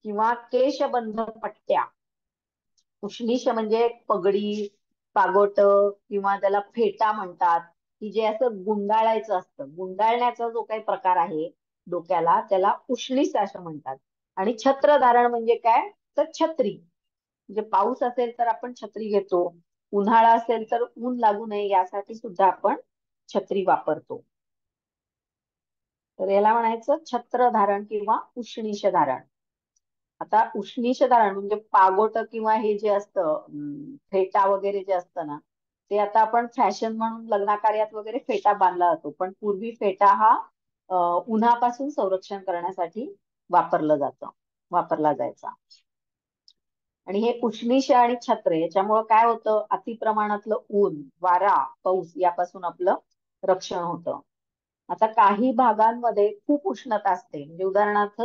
किंवा केशबंध पट्ट्या. उष्णीष म्हणजे पगडी, पागोट किंवा त्याला फेटा म्हणतात, की जे असं गुंडाळायचं असतं, गुंडाळण्याचा जो काही प्रकार आहे डोक्याला त्याला उष्णीष असं म्हणतात. आणि छत्रधारण म्हणजे काय, तर छत्री. म्हणजे पाऊस असेल तर आपण छत्री घेतो, उन्हाळा असेल तर ऊन लागू नये यासाठी सुद्धा आपण छत्री वापरतो. तर याला म्हणायचं छत्रधारण किंवा उष्णीष धारण. आता उष्णीष धारण म्हणजे पागोट किंवा हे जे असतं फेटा वगैरे जे असतं ना, ते आता आपण फॅशन म्हणून लग्नाकार्यात वगैरे फेटा बांधला जातो, पण पूर्वी फेटा हा उन्हापासून संरक्षण करण्यासाठी वापरला जायचा. आणि हे उष्णीष आणि छत्र याच्यामुळे काय होतं, अति प्रमाणातलं ऊन, वारा, पाऊस यापासून आपलं रक्षण होतं. आता काही भागांमध्ये खूप उष्णता असते, म्हणजे उदाहरणार्थ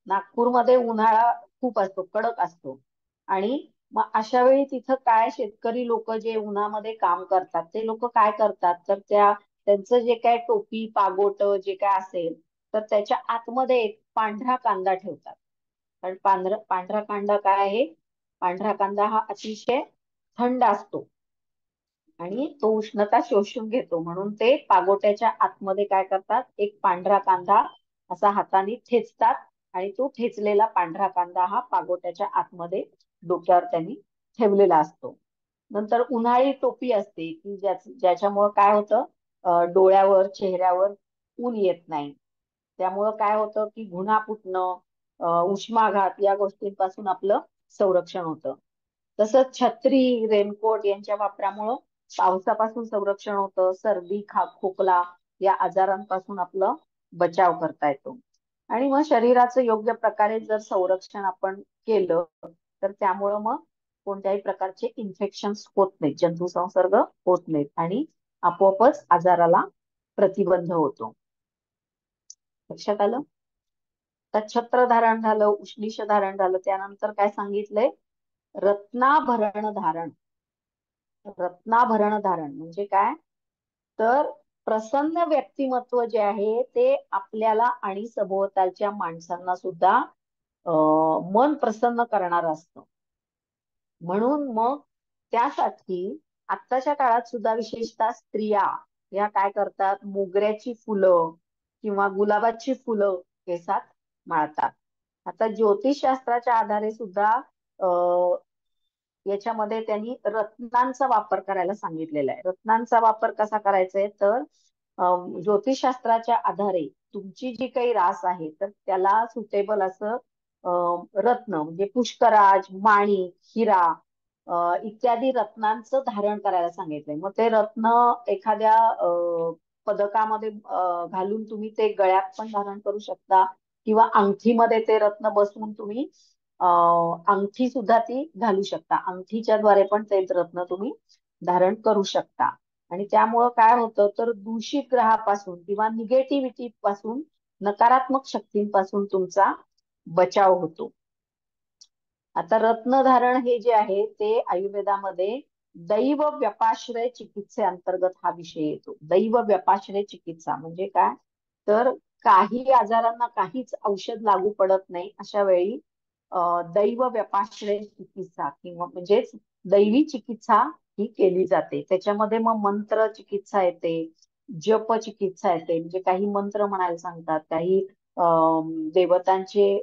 नागपूरमध्ये उन्हाळा खूप असतो, कडक असतो. आणि मग अशा वेळी तिथं काय शेतकरी लोक जे उन्हामध्ये काम करतात ते लोक काय करतात, तर त्यांचं जे काय टोपी पागोट जे काय असेल, तर त्याच्या आतमध्ये एक पांढरा कांदा ठेवतात. कारण पांढरा कांदा काय आहे, पांढरा कांदा हा अतिशय थंड असतो आणि तो उष्णता शोषून घेतो, म्हणून ते पागोट्याच्या आतमध्ये काय करतात, एक पांढरा कांदा असा हाताने ठेचतात आणि तो ठेचलेला पांढरा कांदा हा पागोट्याच्या आतमध्ये डोक्यावर त्यांनी ठेवलेला असतो. नंतर उन्हाळी टोपी असते की ज्याच्यामुळं काय होतं, डोळ्यावर चेहऱ्यावर ऊन येत नाही. त्यामुळं काय होतं की गुन्हा फुटणं, उष्माघात या गोष्टींपासून आपलं संरक्षण होतं. तसंच छत्री रेनकोट यांच्या वापरामुळं पावसापासून संरक्षण होतं, सर्दी खोकला या आजारांपासून आपलं बचाव करता येतो. आणि मग शरीराचं योग्य प्रकारे जर संरक्षण आपण केलं तर त्यामुळं मग कोणत्याही प्रकारचे इन्फेक्शन्स होत नाहीत, जंतू संसर्ग होत नाहीत आणि आपोआपच आजाराला प्रतिबंध होतो. लक्षात आलं? तर छत्र धारण झालं, उष्णीष धारण झालं, त्यानंतर काय सांगितलंय, रत्नाभरण धारण. रत्नाभरण धारण म्हणजे काय, तर प्रसन्न व्यक्तिमत्व जे आहे ते आपल्याला आणि सभोवतालच्या माणसांना सुद्धा मन प्रसन्न करणार असतं. म्हणून मग त्यासाठी आत्ताच्या काळात सुद्धा विशेषतः स्त्रिया या काय करतात, मोगऱ्याची फुलं किंवा गुलाबाची फुलं केसात माळतात. आता ज्योतिषशास्त्राच्या आधारे सुद्धा याच्यामध्ये त्यांनी रत्नांचा वापर करायला सांगितलेला आहे. रत्नांचा वापर कसा करायचा आहे, तर ज्योतिषशास्त्राच्या आधारे तुमची जी काही रास आहे तर त्याला सुटेबल असं रत्न म्हणजे पुष्कराज, माणिक, हिरा इत्यादी रत्नांचं धारण करायला सांगितलंय. मग ते रत्न एखाद्या पदकामध्ये घालून तुम्ही ते गळ्यात पण धारण करू शकता किंवा अंगठीमध्ये ते रत्न बसवून तुम्ही अंगठी सुद्धा ती घालू शकता. अंगठीच्या द्वारे पण ते रत्न तुम्ही धारण करू शकता. आणि त्यामुळं काय होतं, तर दूषित ग्रहापासून किंवा निगेटिव्हिटी पासून, नकारात्मक शक्तींपासून तुमचा बचाव होतो. आता रत्नधारण हे जे आहे ते आयुर्वेदामध्ये दैव व्यपाश्रय चिकित्से अंतर्गत हा विषय येतो. दैव व्यपाश्रय चिकित्सा म्हणजे काय, तर काही आजारांना काहीच औषध लागू पडत नाही, अशा वेळी दैव व्यपाश्रय चिकित्सा किंवा म्हणजेच दैवी चिकित्सा ही केली जाते. त्याच्यामध्ये मग मंत्र चिकित्सा येते, जप चिकित्सा येते, म्हणजे काही मंत्र म्हणायला सांगतात, काही देवतांचे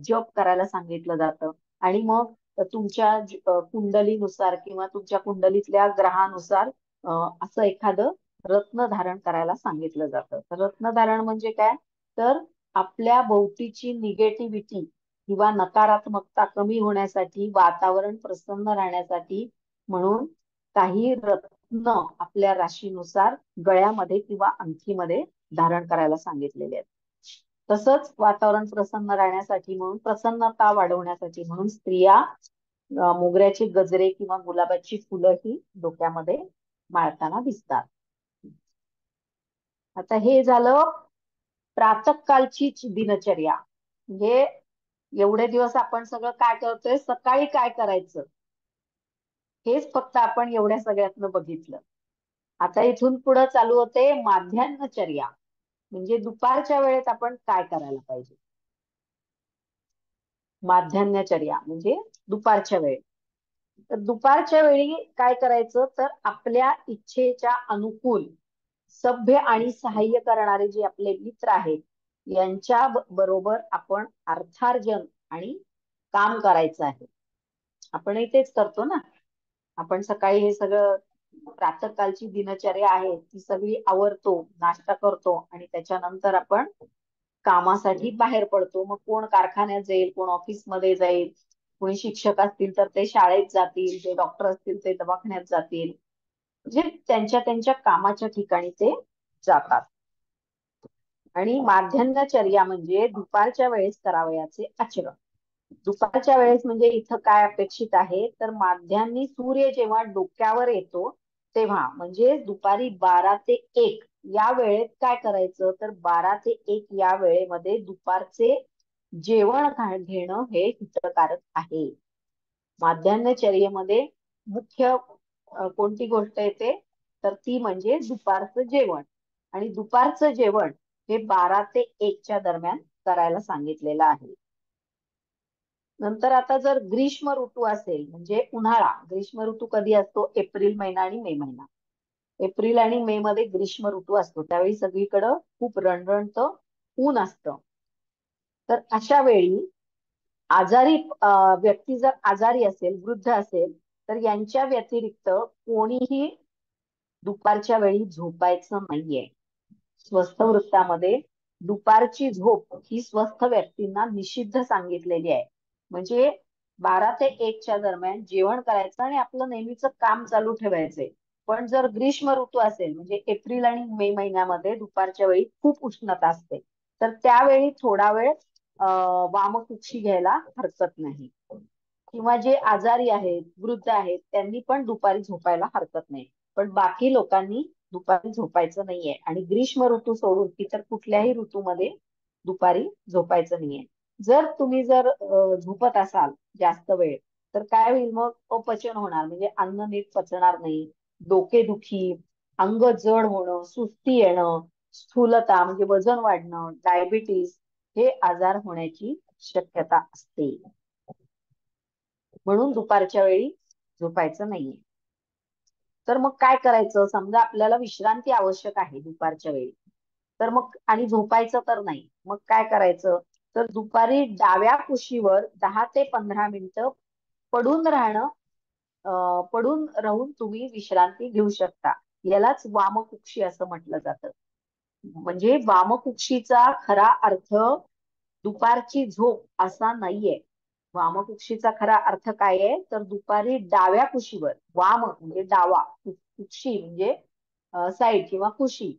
जप करायला सांगितलं जातं. आणि मग तुमच्या कुंडलीनुसार किंवा तुमच्या कुंडलीतल्या ग्रहानुसार असं एखादं रत्न धारण करायला सांगितलं जातं. रत्न धारण म्हणजे काय, तर आपल्या भोवतीची निगेटिव्हिटी किंवा नकारात्मकता कमी होण्यासाठी, वातावरण प्रसन्न राहण्यासाठी म्हणून काही रत्न आपल्या राशीनुसार गळ्यामध्ये किंवा अंगठीमध्ये धारण करायला सांगितलेले आहेत. तसंच वातावरण प्रसन्न राहण्यासाठी म्हणून, प्रसन्नता वाढवण्यासाठी म्हणून स्त्रिया मोगऱ्याचे गजरे किंवा गुलाबाची फुलं ही डोक्यामध्ये माळताना दिसतात. आता हे झालं प्रातःकालची दिनचर्या. म्हणजे एवढे दिवस आपण सगळं काय करतोय, सकाळी काय करायचं हेच फक्त आपण एवढ्या सगळ्यातनं बघितलं. आता इथून पुढे चालू होते माध्यान्हचर्या, म्हणजे दुपारच्या वेळेत आपण काय करायला पाहिजे. माध्यान्हचर्या म्हणजे दुपारच्या वेळेत. तर दुपारच्या वेळी काय करायचं, तर आपल्या इच्छेच्या अनुकूल सभ्य आणि सहाय्य करणारे जे आपले मित्र आहेत यांच्या बरोबर आपण अर्थार्जन आणि काम करायचं आहे. आपणही तेच करतो ना. आपण सकाळी हे सगळं प्रातःकालची दिनचर्या आहे ती सगळी आवरतो, नाश्ता करतो आणि त्याच्यानंतर आपण कामासाठी बाहेर पडतो. मग कोण कारखान्यात जाईल, कोण ऑफिसमध्ये जाईल, कोणी शिक्षक असतील तर ते शाळेत जातील, जे डॉक्टर असतील ते दवाखान्यात जातील, म्हणजे त्यांच्या त्यांच्या कामाच्या ठिकाणी ते जातात. आणि माध्यान्हचर्या म्हणजे दुपारच्या वेळेस करावयाचे आचरण. दुपारच्या वेळेस म्हणजे इथं काय अपेक्षित आहे, तर माध्यान्ही सूर्य जेव्हा डोक्यावर येतो तेव्हा म्हणजे दुपारी 12 ते 1 या वेळेत काय करायचं, तर 12 ते 1 या वेळेमध्ये दुपारचे जेवण घेणं हे हितकारक आहे. माध्यान्हचर्येमध्ये मुख्य कोणती गोष्ट येते, तर ती म्हणजे दुपारचं जेवण. आणि दुपारचं जेवण हे 12 ते 1च्या दरम्यान करायला सांगितलेलं आहे. नंतर आता जर ग्रीष्म ऋतू असेल म्हणजे उन्हाळा, ग्रीष्म ऋतू कधी असतो, एप्रिल महिना आणि मे महिना. एप्रिल आणि मे मध्ये ग्रीष्म ऋतू असतो, त्यावेळी सगळीकडं खूप रणरणतं ऊन असतं. तर अशा वेळी आजारी व्यक्ती जर आजारी असेल, वृद्ध असेल, तर यांच्या व्यतिरिक्त कोणीही दुपारच्या वेळी झोपायचं नाहीये. स्वस्थ वृत्तामध्ये दुपारची झोप ही स्वस्थ व्यक्तींना निषिद्ध सांगितलेली आहे. म्हणजे 12 ते 1च्या दरम्यान जेवण करायचं आणि आपलं नेहमीचं काम चालू ठेवायचंय. पण जर ग्रीष्म ऋतू असेल म्हणजे एप्रिल आणि मे महिन्यामध्ये दुपारच्या वेळी खूप उष्णता असते, तर त्यावेळी थोडा वेळ वामकुक्षी घ्यायला हरकत नाही. किंवा जे आजारी आहेत, वृद्ध आहेत, त्यांनी पण दुपारी झोपायला हरकत नाही. पण बाकी लोकांनी दुपारी झोपायचं नाहीये. आणि ग्रीष्म ऋतू सोडून इतर कुठल्याही ऋतूमध्ये दुपारी झोपायचं नाहीये. जर तुम्ही झोपत असाल जास्त वेळ, तर काय होईल मग, अपचन होणार म्हणजे अन्न नीट पचणार नाही, डोकेदुखी, अंग जड होणं, सुस्ती येणं, स्थूलता म्हणजे वजन वाढणं, डायबिटीस हे आजार होण्याची शक्यता असते. म्हणून दुपारच्या वेळी झोपायचं नाहीये. तर मग काय करायचं, समजा आपल्याला विश्रांती आवश्यक आहे दुपारच्या वेळी, तर मग आणि झोपायचं तर नाही, मग काय करायचं, तर दुपारी डाव्या कुशीवर 10 ते 15 मिनिटं पडून राहणं, पडून राहून तुम्ही विश्रांती घेऊ शकता. यालाच वामकुक्षी असं म्हटलं जातं. म्हणजे वामकुक्षीचा खरा अर्थ दुपारची झोप असा नाहीये. वामकुक्षीचा खरा अर्थ काय आहे, तर दुपारी डाव्या कुशीवर, वाम म्हणजे डावा, कुक्षी म्हणजे साईड किंवा कुशी,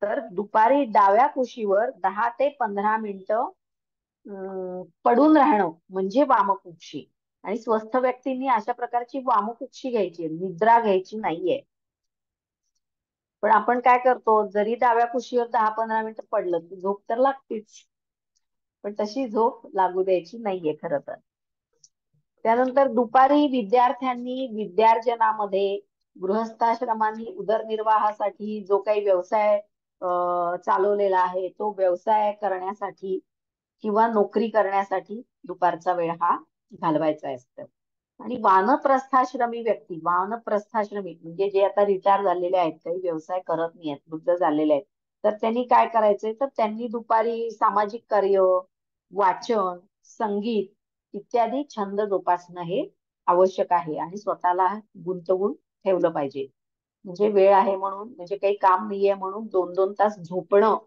तर दुपारी डाव्या कुशीवर 10 ते 15 मिनिटं पडून राहणं म्हणजे वामकुक्षी. आणि स्वस्थ व्यक्तींनी अशा प्रकारची वामकुक्षी घ्यायची, निद्रा घ्यायची नाहीये. पण आपण काय करतो, जरी डाव्या कुशीवर 10-15 मिनिटं पडलं की झोप तर लागतेच, पण तशी झोप लागू द्यायची नाहीये खरं तर. त्यानंतर दुपारी विद्यार्थ्यांनी विद्यार्जनामध्ये, गृहस्थाश्रमांनी उदरनिर्वाहासाठी जो काही व्यवसाय चालवलेला आहे, तो व्यवसाय करण्यासाठी किंवा नोकरी करण्यासाठी दुपारचा वेळ हा घालवायचा असतो. आणि वानप्रस्थाश्रमी व्यक्ती, वानप्रस्थाश्रमी म्हणजे जे आता रिटायर झालेले आहेत, काही व्यवसाय करत नाही आहेत, वृद्ध झालेले आहेत, तर त्यांनी काय करायचंय, तर त्यांनी दुपारी सामाजिक कार्य, वाचन, संगीत इत्यादी छंद जोपासणं हे आवश्यक आहे. आणि स्वतःला गुंतवून ठेवलं पाहिजे. म्हणजे वेळ आहे म्हणून, म्हणजे काही काम नाहीये म्हणून 2-2 तास झोपणं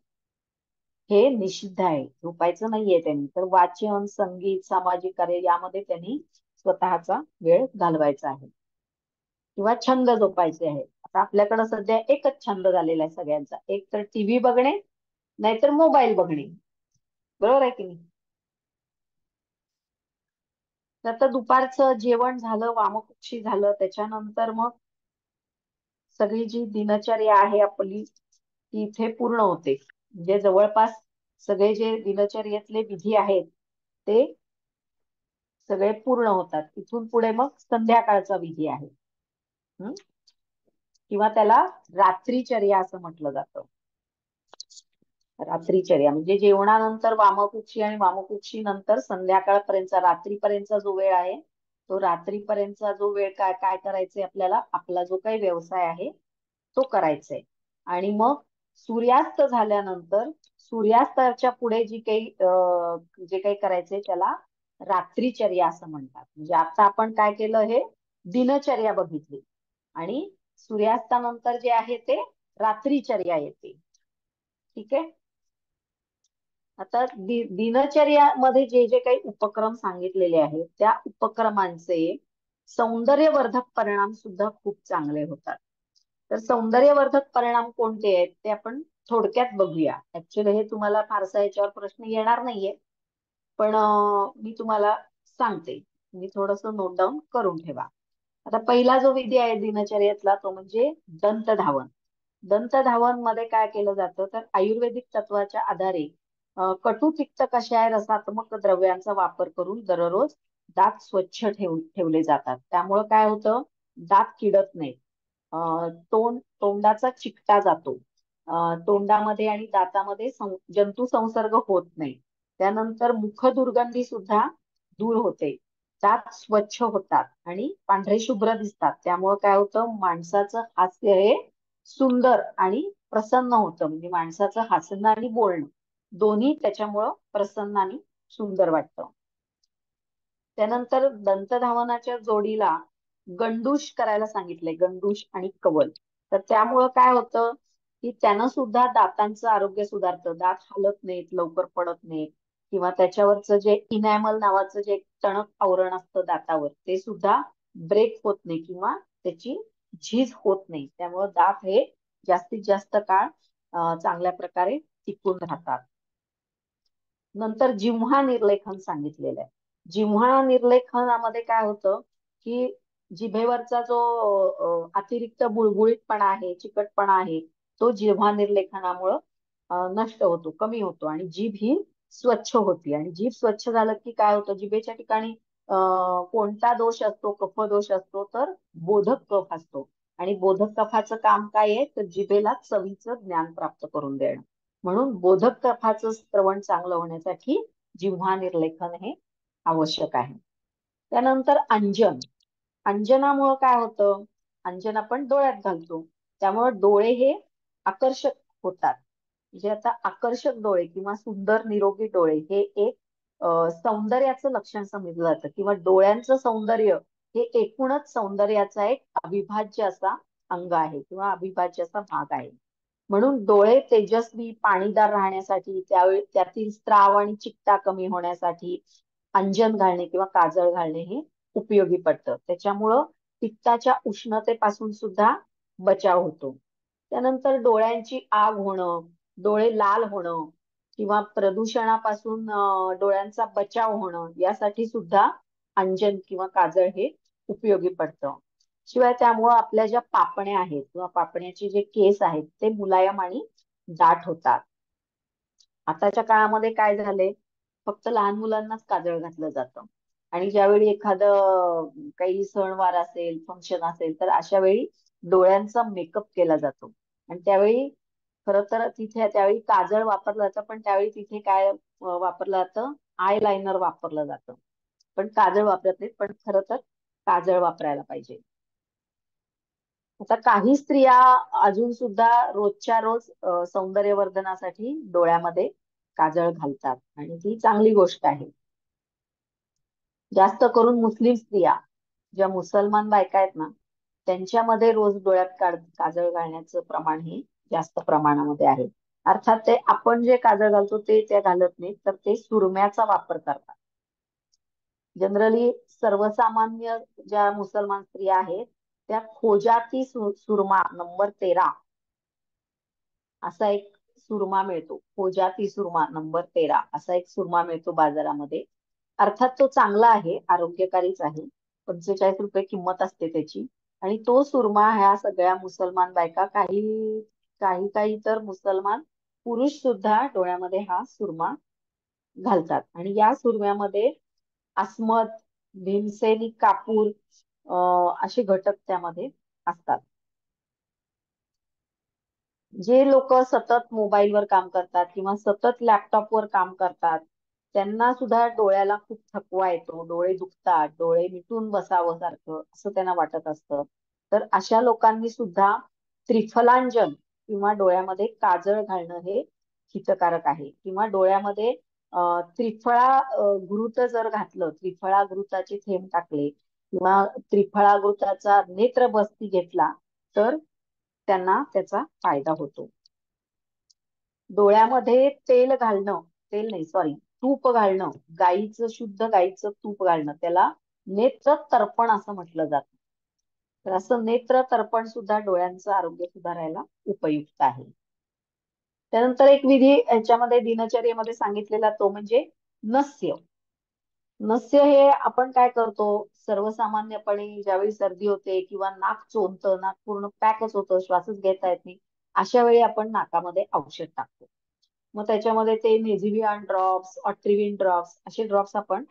हे निषिद्ध आहे. झोपायचं नाहीये त्यांनी. तर वाचन, संगीत, सामाजिक कार्य यामध्ये त्यांनी स्वतःचा वेळ घालवायचा आहे. किंवा छंद जोपायचे आहे. आता आपल्याकडे सध्या एकच छंद झालेला आहे सगळ्यांचा, एक तर टीव्ही बघणे, नाहीतर मोबाईल बघणे. बरोबर आहे की नाही. तर आता दुपारचं जेवण झालं, वामकुक्षी झालं, त्याच्यानंतर मग सगळी जी दिनचर्या आहे आपली ती इथे पूर्ण होते. म्हणजे जवळपास सगळे जे दिनचर्येतले विधी आहेत ते सगळे पूर्ण होतात. इथून पुढे मग संध्याकाळचा विधी आहे. किंवा त्याला रात्रीचर्या असं म्हटलं जातं. रात्रीचर्या म्हणजे जेवणानंतर वामकुक्षी आणि वामकुक्षी नंतर संध्याकाळपर्यंतचा, रात्रीपर्यंतचा जो वेळ आहे, तो रात्रीपर्यंतचा जो वेळ काय काय करायचंय आपल्याला, आपला जो काही व्यवसाय आहे तो करायचा आहे. आणि मग सूर्यास्त झाल्यानंतर, सूर्यास्ताच्या पुढे जे काही करायचंय त्याला रात्रीचर्या असं म्हणतात. म्हणजे आता आपण काय केलं, हे दिनचर्या बघितली, आणि सूर्यास्तानंतर जे आहे ते रात्रीचर्या येते. ठीक आहे. आता दिनचर्यामध्ये जे जे काही उपक्रम सांगितलेले आहेत, त्या उपक्रमांचे सौंदर्यवर्धक परिणाम सुद्धा खूप चांगले होतात. तर सौंदर्यवर्धक परिणाम कोणते आहेत ते आपण थोडक्यात बघूया. ऍक्च्युअली हे तुम्हाला फारसा याच्यावर प्रश्न येणार नाहीये, पण मी तुम्हाला सांगते, तुम्ही थोडस नोट डाऊन करून ठेवा. आता पहिला जो विधी आहे दिनचर्येतला तो म्हणजे दंतधावन. दंतधावन मध्ये काय केलं जातं तर आयुर्वेदिक तत्वाच्या आधारे कटू तिक्त कषाय रसात्मक द्रव्यांचा वापर करून दररोज दात स्वच्छ ठेवले जातात. त्यामुळं काय होतं, दात किडत नाही. तोंडाचा चिकटा जातो. तोंडामध्ये आणि दातामध्ये जंतू संसर्ग होत नाही. त्यानंतर मुख दुर्गंधी सुद्धा दूर होते. दात स्वच्छ होतात आणि पांढरे शुभ्र दिसतात. त्यामुळे काय होतं, माणसाचं हास्य हे सुंदर आणि प्रसन्न होतं. म्हणजे माणसाचं हसणं आणि बोलणं दोन्ही त्याच्यामुळं प्रसन्न आणि सुंदर वाटतं. त्यानंतर दंतधावनाच्या जोडीला गंडूश करायला सांगितलंय, गंडूश आणि कवल. तर त्यामुळं काय होतं की त्यानं सुद्धा दातांचं आरोग्य सुधारतं. दात हालत नाहीत, लवकर पडत नाहीत, किंवा त्याच्यावरचं जे इनॅमल नावाचं जे टणक आवरण असतं दातावर ते सुद्धा ब्रेक होत नाही किंवा त्याची झीज होत नाही. त्यामुळं दात हे जास्तीत जास्त काळ चांगल्या प्रकारे टिकून राहतात. नंतर जिव्हा निर्लेखन सांगितलेलं आहे. जिव्हा निर्लेखनामध्ये काय होतं की जिभेवरचा जो अतिरिक्त बुळबुळीतपणा आहे, चिकटपणा आहे, तो जिव्हा निर्लेखनामुळं नष्ट होतो, कमी होतो आणि जीभ ही स्वच्छ होती. आणि जीभ स्वच्छ झालं की काय होतं, जिभेच्या ठिकाणी कोणता दोष असतो, कफ दोष असतो तर बोधक कफ असतो. आणि बोधक कफाचं काम काय आहे तर जिभेला चवीचं ज्ञान प्राप्त करून देणं. म्हणून बोधक कफाचं श्रवण चांगलं होण्यासाठी जिव्हा निर्लेखन हे आवश्यक आहे. त्यानंतर अंजन. अंजनामुळं काय होतं, अंजन आपण डोळ्यात घालतो, त्यामुळे डोळे हे आकर्षक होतात. म्हणजे आता आकर्षक डोळे किंवा सुंदर निरोगी डोळे हे एक सौंदर्याचं लक्षण समजलं जातं, किंवा डोळ्यांचं सौंदर्य हे एकूणच सौंदर्याचा एक अविभाज्य असा अंग आहे किंवा अविभाज्य असा भाग आहे. म्हणून डोळे तेजस्वी पाणीदार राहण्यासाठी, त्यावेळी त्यातील स्त्राव आणि चिकटा कमी होण्यासाठी अंजन घालणे किंवा काजळ घालणे हे उपयोगी पडतं. त्याच्यामुळं पित्ताच्या उष्णतेपासून सुद्धा बचाव होतो. त्यानंतर डोळ्यांची आग होणं, डोळे लाल होणं किंवा प्रदूषणापासून डोळ्यांचा बचाव होणं यासाठी सुद्धा अंजन किंवा काजळ हे उपयोगी पडतं. शिवाय त्यामुळं आपल्या ज्या पापण्या आहेत किंवा पापण्याचे जे केस आहेत ते मुलायम आणि दाट होतात. आताच्या काळामध्ये काय झालंय, फक्त लहान मुलांनाच काजळ घातलं जातं. आणि ज्यावेळी एखादं काही सणवार असेल, फंक्शन असेल, तर अशा वेळी डोळ्यांचा मेकअप केला जातो. आणि त्यावेळी खरं तर तिथे त्यावेळी काजळ वापरलं जातं, पण त्यावेळी तिथे काय वापरलं जातं, आय लाइनर वापरलं जातं. पण काजळ वापरत नाहीत, पण खरं तर काजळ वापरायला पाहिजे. आता काही स्त्रिया अजून सुद्धा रोजच्या रोज सौंदर्यवर्धनासाठी डोळ्यामध्ये काजळ घालतात आणि ती चांगली गोष्ट आहे. जास्त करून मुस्लिम स्त्रिया, ज्या मुसलमान बायका आहेत ना, त्यांच्यामध्ये रोज डोळ्यात काजळ घालण्याचं प्रमाण हे जास्त प्रमाणामध्ये आहे. अर्थात ते आपण जे काजळ घालतो ते त्या घालत नाहीत, तर ते सुरम्याचा वापर करतात. जनरली सर्वसामान्य ज्या मुसलमान स्त्रिया आहेत त्या खोजाती सुरमा नंबर 13 असा एक सुरमा मिळतो. खोजाती सुरमा नंबर 13 असा एक सुरमा मिळतो बाजारामध्ये. अर्थात तो चांगला आहे, आरोग्यकारीच आहे. 45 रुपये किंमत असते त्याची. आणि तो सुरमा ह्या सगळ्या मुसलमान बायका, काही काही काही तर मुसलमान पुरुष सुद्धा डोळ्यामध्ये हा सुरमा घालतात. आणि या सुरम्यामध्ये अस्मत, भीमसेनी कापूर असे घटक त्यामध्ये असतात. जे लोक सतत मोबाईलवर काम करतात किंवा सतत लॅपटॉपवर काम करतात, त्यांना सुद्धा डोळ्याला खूप थकवा येतो, डोळे दुखतात, डोळे मिटून बसावं सारखं असं त्यांना वाटत असतं. तर अशा लोकांनी सुद्धा त्रिफलांजन किंवा डोळ्यामध्ये काजळ घालणं हे हितकारक आहे. किंवा डोळ्यामध्ये त्रिफळा घृत जर घातलं, त्रिफळा घृताचे थेंब टाकले किंवा त्रिफळा घृताचा नेत्रबस्ती घेतला तर त्यांना त्याचा फायदा होतो. डोळ्यामध्ये तेल घालणं, तेल नाही सॉरी, तूप घालणं, शुद्ध गाईचं तूप घालणं, त्याला नेत्र तर्पण असं म्हटलं जातं. तर असं नेत्र तर्पण सुद्धा डोळ्यांचं आरोग्य सुधारायला उपयुक्त आहे. त्यानंतर एक विधी याच्यामध्ये दिनचर्येमध्ये सांगितलेला तो म्हणजे नस्य. नस्य हे आपण काय करतो, सर्वसामान्यपणे ज्यावेळी सर्दी होते किंवा नाक चोंदतं, नाक पूर्ण पॅकच होतं, श्वासच घेता येत नाही, अशा वेळी आपण नाकामध्ये औषध टाकतो. मग त्याच्यामध्ये ते नेझिवियान ड्रॉप्स, ऑट्रिविन ड्रॉप्स असे ड्रॉप्स आपण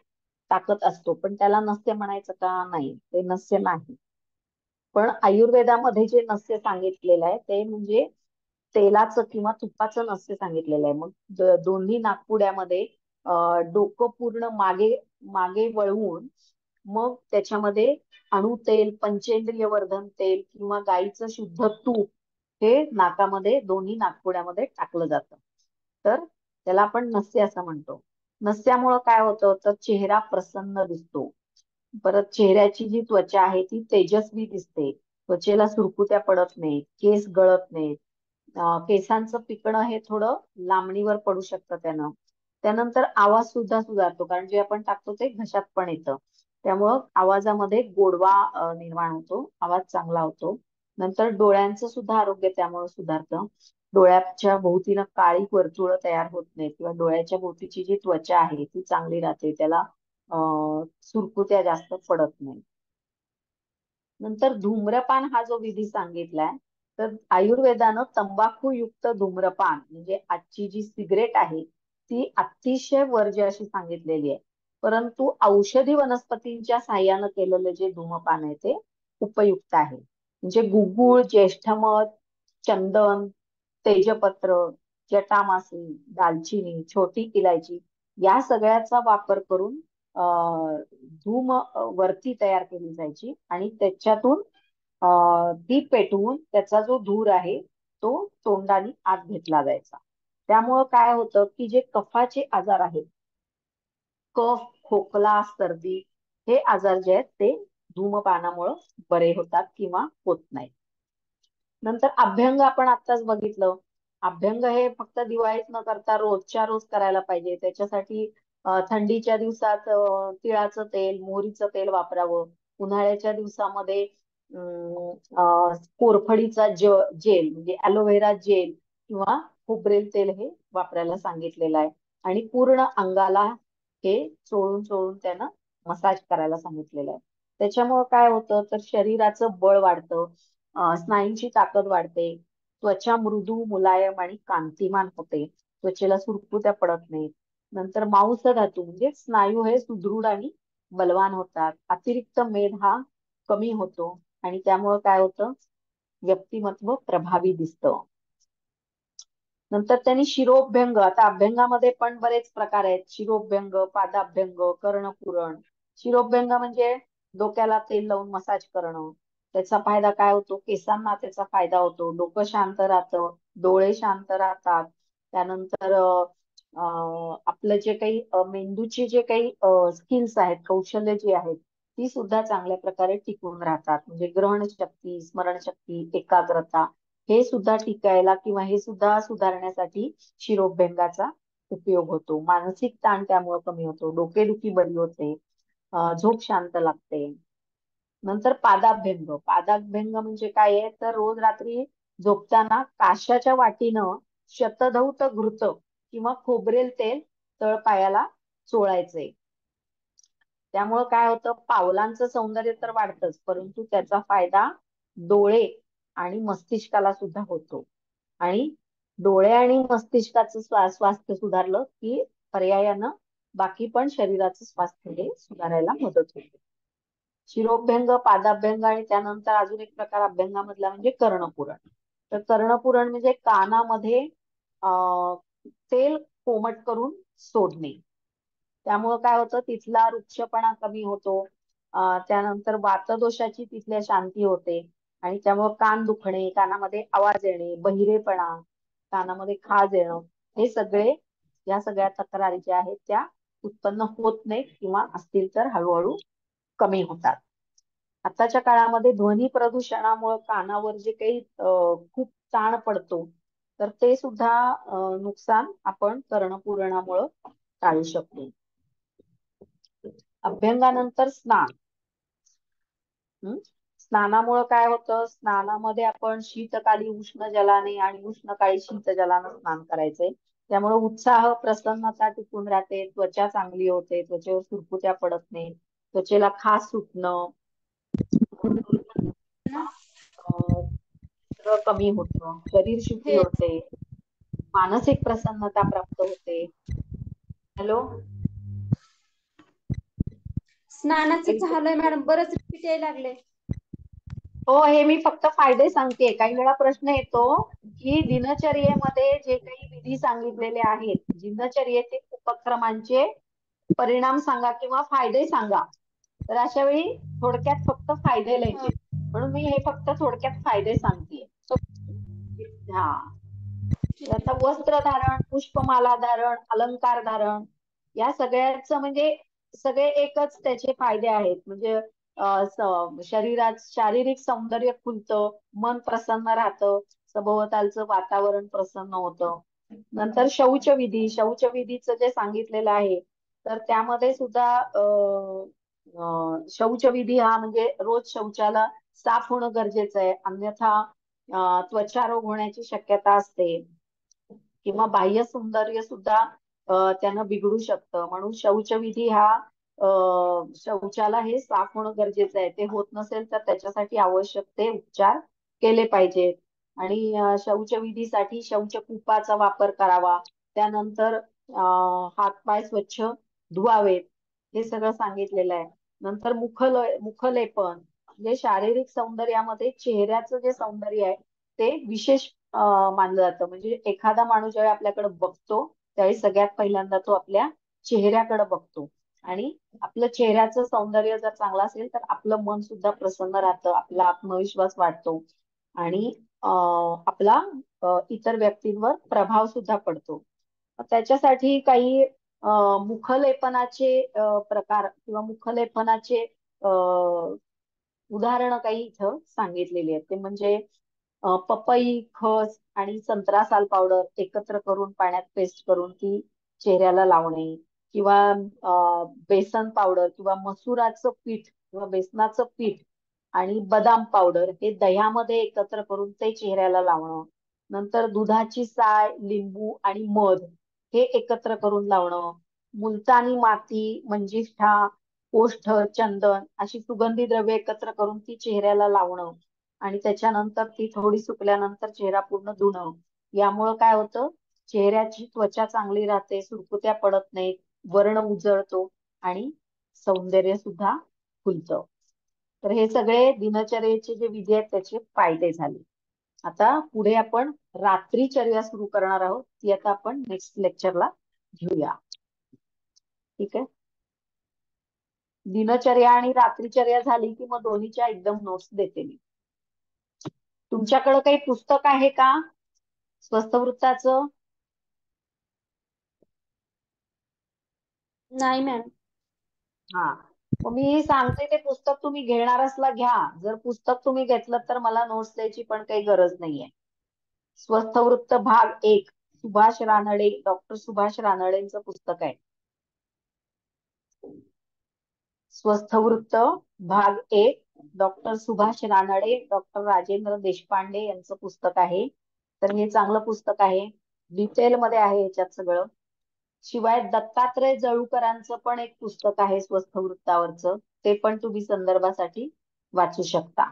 टाकत असतो. पण त्याला नस्य म्हणायचं का? नाही, ते नस्य नाही. पण आयुर्वेदामध्ये जे नस्य सांगितलेलं आहे ते म्हणजे तेलाचं किंवा तुपाचं नस्य सांगितलेलं आहे. मग दोन्ही नाकपुड्यामध्ये डोकं पूर्ण मागे मागे वळवून मग त्याच्यामध्ये अणू तेल, पंचेंद्रिय वर्धन तेल किंवा गाईचं शुद्ध तूप हे नाकामध्ये दोन्ही नाकपुड्यामध्ये टाकलं जातं. तर त्याला आपण नस्य असं म्हणतो. नस्यामुळं काय होतं तर चेहरा प्रसन्न दिसतो. परत चेहऱ्याची जी त्वचा आहे ती तेजस्वी दिसते. त्वचेला सुरकुत्या पडत नाहीत, केस गळत नाहीत. केसांचं पिकणं हे थोडं लांबणीवर पडू शकतं त्यानं. त्यानंतर आवाज सुद्धा सुधारतो, कारण जे आपण टाकतो ते घशात पण येतं. त्यामुळं आवाजामध्ये गोडवा निर्माण होतो, आवाज चांगला होतो. नंतर डोळ्यांचं सुद्धा आरोग्य त्यामुळे सुधारतं. डोळ्याच्या भोवतीनं काळी वर्तुळं तयार होत नाहीत किंवा डोळ्याच्या भोवतीची जी त्वचा आहे ती चांगली राहते. त्याला सुरकुत्या जास्त पडत नाही. नंतर धूम्रपान हा जो विधी सांगितलाय, तर आयुर्वेदानं तंबाखूयुक्त धूम्रपान म्हणजे आजची जी सिगरेट आहे ती अतिशय वर्ज्य अशी सांगितलेली आहे. परंतु औषधी वनस्पतींच्या साह्यानं केलेलं जे धूमपान आहे ते उपयुक्त आहे. म्हणजे गुगुळ, ज्येष्ठमध, चंदन, तेजपत्र, जटामासी, दालचिनी, छोटी इलायची या सगळ्याचा वापर करून धूम वरती तयार केली जायची आणि त्याच्यातून ती पेटवून त्याचा जो धूर आहे तो तोंडाने आत घेतला जायचा. त्यामुळं काय होतं की जे कफाचे आजार आहेत, कफ, खोकला, सर्दी हे आजार जे आहेत ते धूमपानामुळे बरे होतात किंवा होत नाहीत. नंतर अभ्यंग आपण आत्ताच बघितलं. अभ्यंग हे फक्त दिवाळीत न करता रोजच्या रोज करायला पाहिजे. त्याच्यासाठी थंडीच्या दिवसात तिळाचं तेल, मोहरीचं तेल वापरावं. उन्हाळ्याच्या दिवसामध्ये कोरफडीचा जेल म्हणजे ॲलोव्हेरा जेल किंवा खोबरेल तेल हे वापरायला सांगितलेलं आहे. आणि पूर्ण अंगाला हे चोळून चोळून त्यानं मसाज करायला सांगितलेलं आहे. त्याच्यामुळे काय होतं तर शरीराचं बळ वाढतं, स्नायूंची ताकद वाढते, त्वचा मृदू, मुलायम आणि कांतिमान होते, त्वचेला सुरकुत्या पडत नाहीत. नंतर मांसधातू म्हणजे स्नायू हे सुदृढ आणि बलवान होतात. अतिरिक्त मेद हा कमी होतो आणि त्यामुळे काय होतं व्यक्तिमत्व प्रभावी दिसतं. नंतर त्यांनी शिरोभ्यंग, आता अभ्यंगामध्ये पण बरेच प्रकार आहेत. शिरोभ्यंग, पादाभ्यंग, कर्णपुरण. शिरोभ्यंग म्हणजे डोक्याला तेल लावून मसाज करणं. त्याचा फायदा काय होतो, केसांना त्याचा फायदा होतो, डोकं शांत राहतं, डोळे शांत राहतात. त्यानंतर आपलं जे काही मेंदूचे जे काही स्किल्स आहेत, कौशल्य जी आहेत ती सुद्धा चांगल्या प्रकारे टिकून राहतात. म्हणजे ग्रहणशक्ती, स्मरणशक्ती, एकाग्रता हे सुद्धा टिकायला किंवा हे सुद्धा सुधारण्यासाठी शिरोभ्यंगाचा उपयोग होतो. मानसिक ताण त्यामुळे कमी होतो, डोकेदुखी बरी होते, झोप शांत लागते. नंतर पादाभ्यंग. पादाभ्यंग म्हणजे काय आहे तर रोज रात्री झोपताना काशाच्या वाटीनं शतधौत घृत किंवा खोबरेल तेल तळपायाला चोळायचंय. त्यामुळं काय होतं पावलांचं सौंदर्य तर वाढतंच, परंतु त्याचा फायदा डोळे आणि मस्तिष्काला सुद्धा होतो. आणि डोळे आणि मस्तिष्काचं स्वास्थ्य सुधारलं की पर्यायानं बाकी पण शरीराचं स्वास्थ्य हे सुधारायला मदत होते. शिरोभ्यंग, पादाभ्यंग आणि त्यानंतर अजून एक प्रकार अभ्यंगामधला म्हणजे कर्णपुरण. तर कर्णपुरण म्हणजे कानामध्ये अं तेल कोमट करून सोडणे. त्यामुळं काय होतं तिथला वृक्षपणा कमी होतो. त्यानंतर वातदोषाची तिथल्या शांती होते आणि त्यामुळं कान दुखणे, कानामध्ये आवाज येणे, बहिरेपणा, कानामध्ये खाज येणं हे सगळे या सगळ्या तक्रारी ज्या आहेत त्या उत्पन्न होत नाहीत किंवा असतील तर हळूहळू कमी होतात. आताच्या काळामध्ये ध्वनी प्रदूषणामुळे कानावर जे काही खूप ताण पडतो तर ते सुद्धा नुकसान आपण कर्णपुरणामुळे टाळू शकतो. अभ्यंगानंतर स्नान. स्नानामुळे काय होतं, स्नानामध्ये आपण शीतकाली उष्ण जलाने आणि उष्णकाळी शीत जलाने स्नान करायचंय. त्यामुळे उत्साह, प्रसन्नता टिकून राहते, त्वचा चांगली होते, त्वचेवर सुरकुत्या पडत नाही, त्वचेला खाज सुटणं, अं, सगळं कमी होतं, शरीर शुद्धी हे होते, मानसिक प्रसन्नता प्राप्त होते. हॅलो. स्नानाचं झालंय मॅडम, बरंच रिपीट यायला लागले. हो, हे मी फक्त फायदे सांगते. काही वेळा प्रश्न येतो की दिनचर्येमध्ये जे काही विधी सांगितलेले आहेत, दिनचर्येतील उपक्रमांचे परिणाम सांगा किंवा फायदे सांगा. तर अशा वेळी थोडक्यात फक्त फायदे हा. लिहायचे. म्हणून मी हे फक्त थोडक्यात फायदे सांगतेय. हा. तर आता वस्त्र धारण, पुष्पमाला धारण, अलंकार धारण या सगळ्याचं म्हणजे सगळे एकच त्याचे फायदे आहेत. म्हणजे शरीरात शारीरिक सौंदर्य खुलतं, मन प्रसन्न राहतं, सभोवतालचं वातावरण प्रसन्न होतं. नंतर शौचविधी, शौचविधीचं जे सांगितलेलं आहे, तर त्यामध्ये सुद्धा शौचविधी हा म्हणजे रोज शौचाला साफ होणं गरजेचं आहे, अन्यथा त्वचारोग होण्याची शक्यता असते किंवा बाह्य सौंदर्य सुद्धा त्यानं बिघडू शकतं. म्हणून शौचविधी हा शौचाला हे साफ होणं गरजेचं आहे. ते होत नसेल तर त्याच्यासाठी आवश्यक ते उपचार केले पाहिजेत. आणि शौचविधीसाठी शौचकूपाचा वापर करावा. त्यानंतर हातपाय स्वच्छ धुवावेत. हे सगळं सांगितलेलं आहे. नंतर मुखलेपन म्हणजे शारीरिक सौंदर्यामध्ये चेहऱ्याचं जे सौंदर्य आहे ते विशेष मानलं जातं. म्हणजे एखादा माणूस ज्यावेळी आपल्याकडे बघतो त्यावेळी सगळ्यात पहिल्यांदा तो आपल्या चेहऱ्याकडे बघतो. आणि आपलं चेहऱ्याचं सौंदर्य जर चांगलं असेल तर आपलं मन सुद्धा प्रसन्न राहतं, आपला आत्मविश्वास वाढतो आणि आपला इतर व्यक्तींवर प्रभाव सुद्धा पडतो. त्याच्यासाठी काही मुखलेपनाचे प्रकार किंवा मुखलेपनाचे उदाहरणं काही इथं सांगितलेली आहेत. ते म्हणजे पपई, खस आणि संत्रा साल पावडर एकत्र करून पाण्यात पेस्ट करून ती चेहऱ्याला लावणे किंवा बेसन पावडर किंवा मसुराचं पीठ किंवा बेसनाचं पीठ आणि बदाम पावडर हे दह्यामध्ये एकत्र करून ते चेहऱ्याला लावणं. नंतर दुधाची साय, लिंबू आणि मध हे एकत्र करून लावणं. मुलतानी माती, मंजिष्ठा, ओष्ठ, चंदन अशी सुगंधी द्रव्ये एकत्र करून ती चेहऱ्याला लावणं आणि त्याच्यानंतर ती थोडी सुकल्यानंतर चेहरा पूर्ण धुणं. यामुळं काय होतं, चेहऱ्याची त्वचा चांगली राहते, सुरकुत्या पडत नाहीत, वर्ण उजळतो आणि सौंदर्य सुद्धा खुलतं. तर हे सगळे दिनचर्येचे जे विधी आहेत त्याचे फायदे झाले. आता पुढे आपण रात्रीचर्या सुरू करणार आहोत. ती आता आपण नेक्स्ट लेक्चरला घेऊया. ठीक आहे. दिनचर्या आणि रात्रीचर्या झाली की मग दोन्हीच्या एकदम नोट्स देते मी. तुमच्याकडे काही पुस्तक आहे का स्वस्थवृत्ताचं? नाही मॅम. हा, मग मी सांगते ते पुस्तक तुम्ही घेणार असला घ्या. जर पुस्तक तुम्ही घेतलं तर मला नोट्स द्यायची पण काही गरज नाहीये. स्वस्थवृत्त भाग 1 सुभाष रानडे, डॉक्टर सुभाष रानडेंचं पुस्तक आहे. स्वस्थवृत्त भाग 1 डॉक्टर सुभाष रानडे, डॉक्टर राजेंद्र देशपांडे यांचं पुस्तक आहे. तर हे चांगलं पुस्तक आहे, डिटेल मध्ये आहे याच्यात सगळं. शिवाय दत्तात्रय जळूकरांचं पण एक पुस्तक आहे स्वस्थवृत्तावरचं, ते पण तुम्ही संदर्भासाठी वाचू शकता.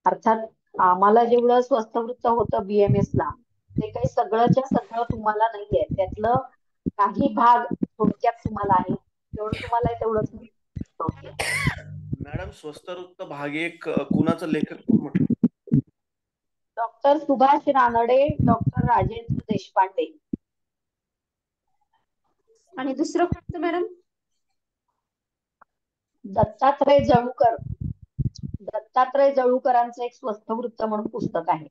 अर्थात आम्हाला जेवढं स्वस्थवृत्त होतं BMS ला ते काही सगळंच्या सगळं तुम्हाला नाहीये. त्यातलं काही भाग थोडक्यात तुम्हाला आहे, तेवढं तुम्हाला आहे तेवढंच मी शिकवते. मॅडम स्वस्थवृत्त भाग एक कुणाचं लेखक कोण म्हटलं? Doctor Subhash Ranade, doctor Rajendra Deshpande. आणि दुसरं कोणतं मॅडम? दत्तात्रय जळूकर, दत्तात्रय जळूकरांचं एक स्वस्थवृत्त म्हणून पुस्तक आहे.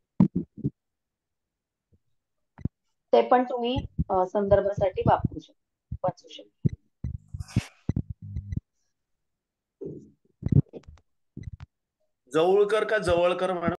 ते पण तुम्ही संदर्भासाठी वापरू शकता, वाचू शकता. जवळकर का जवळकर मॅडम?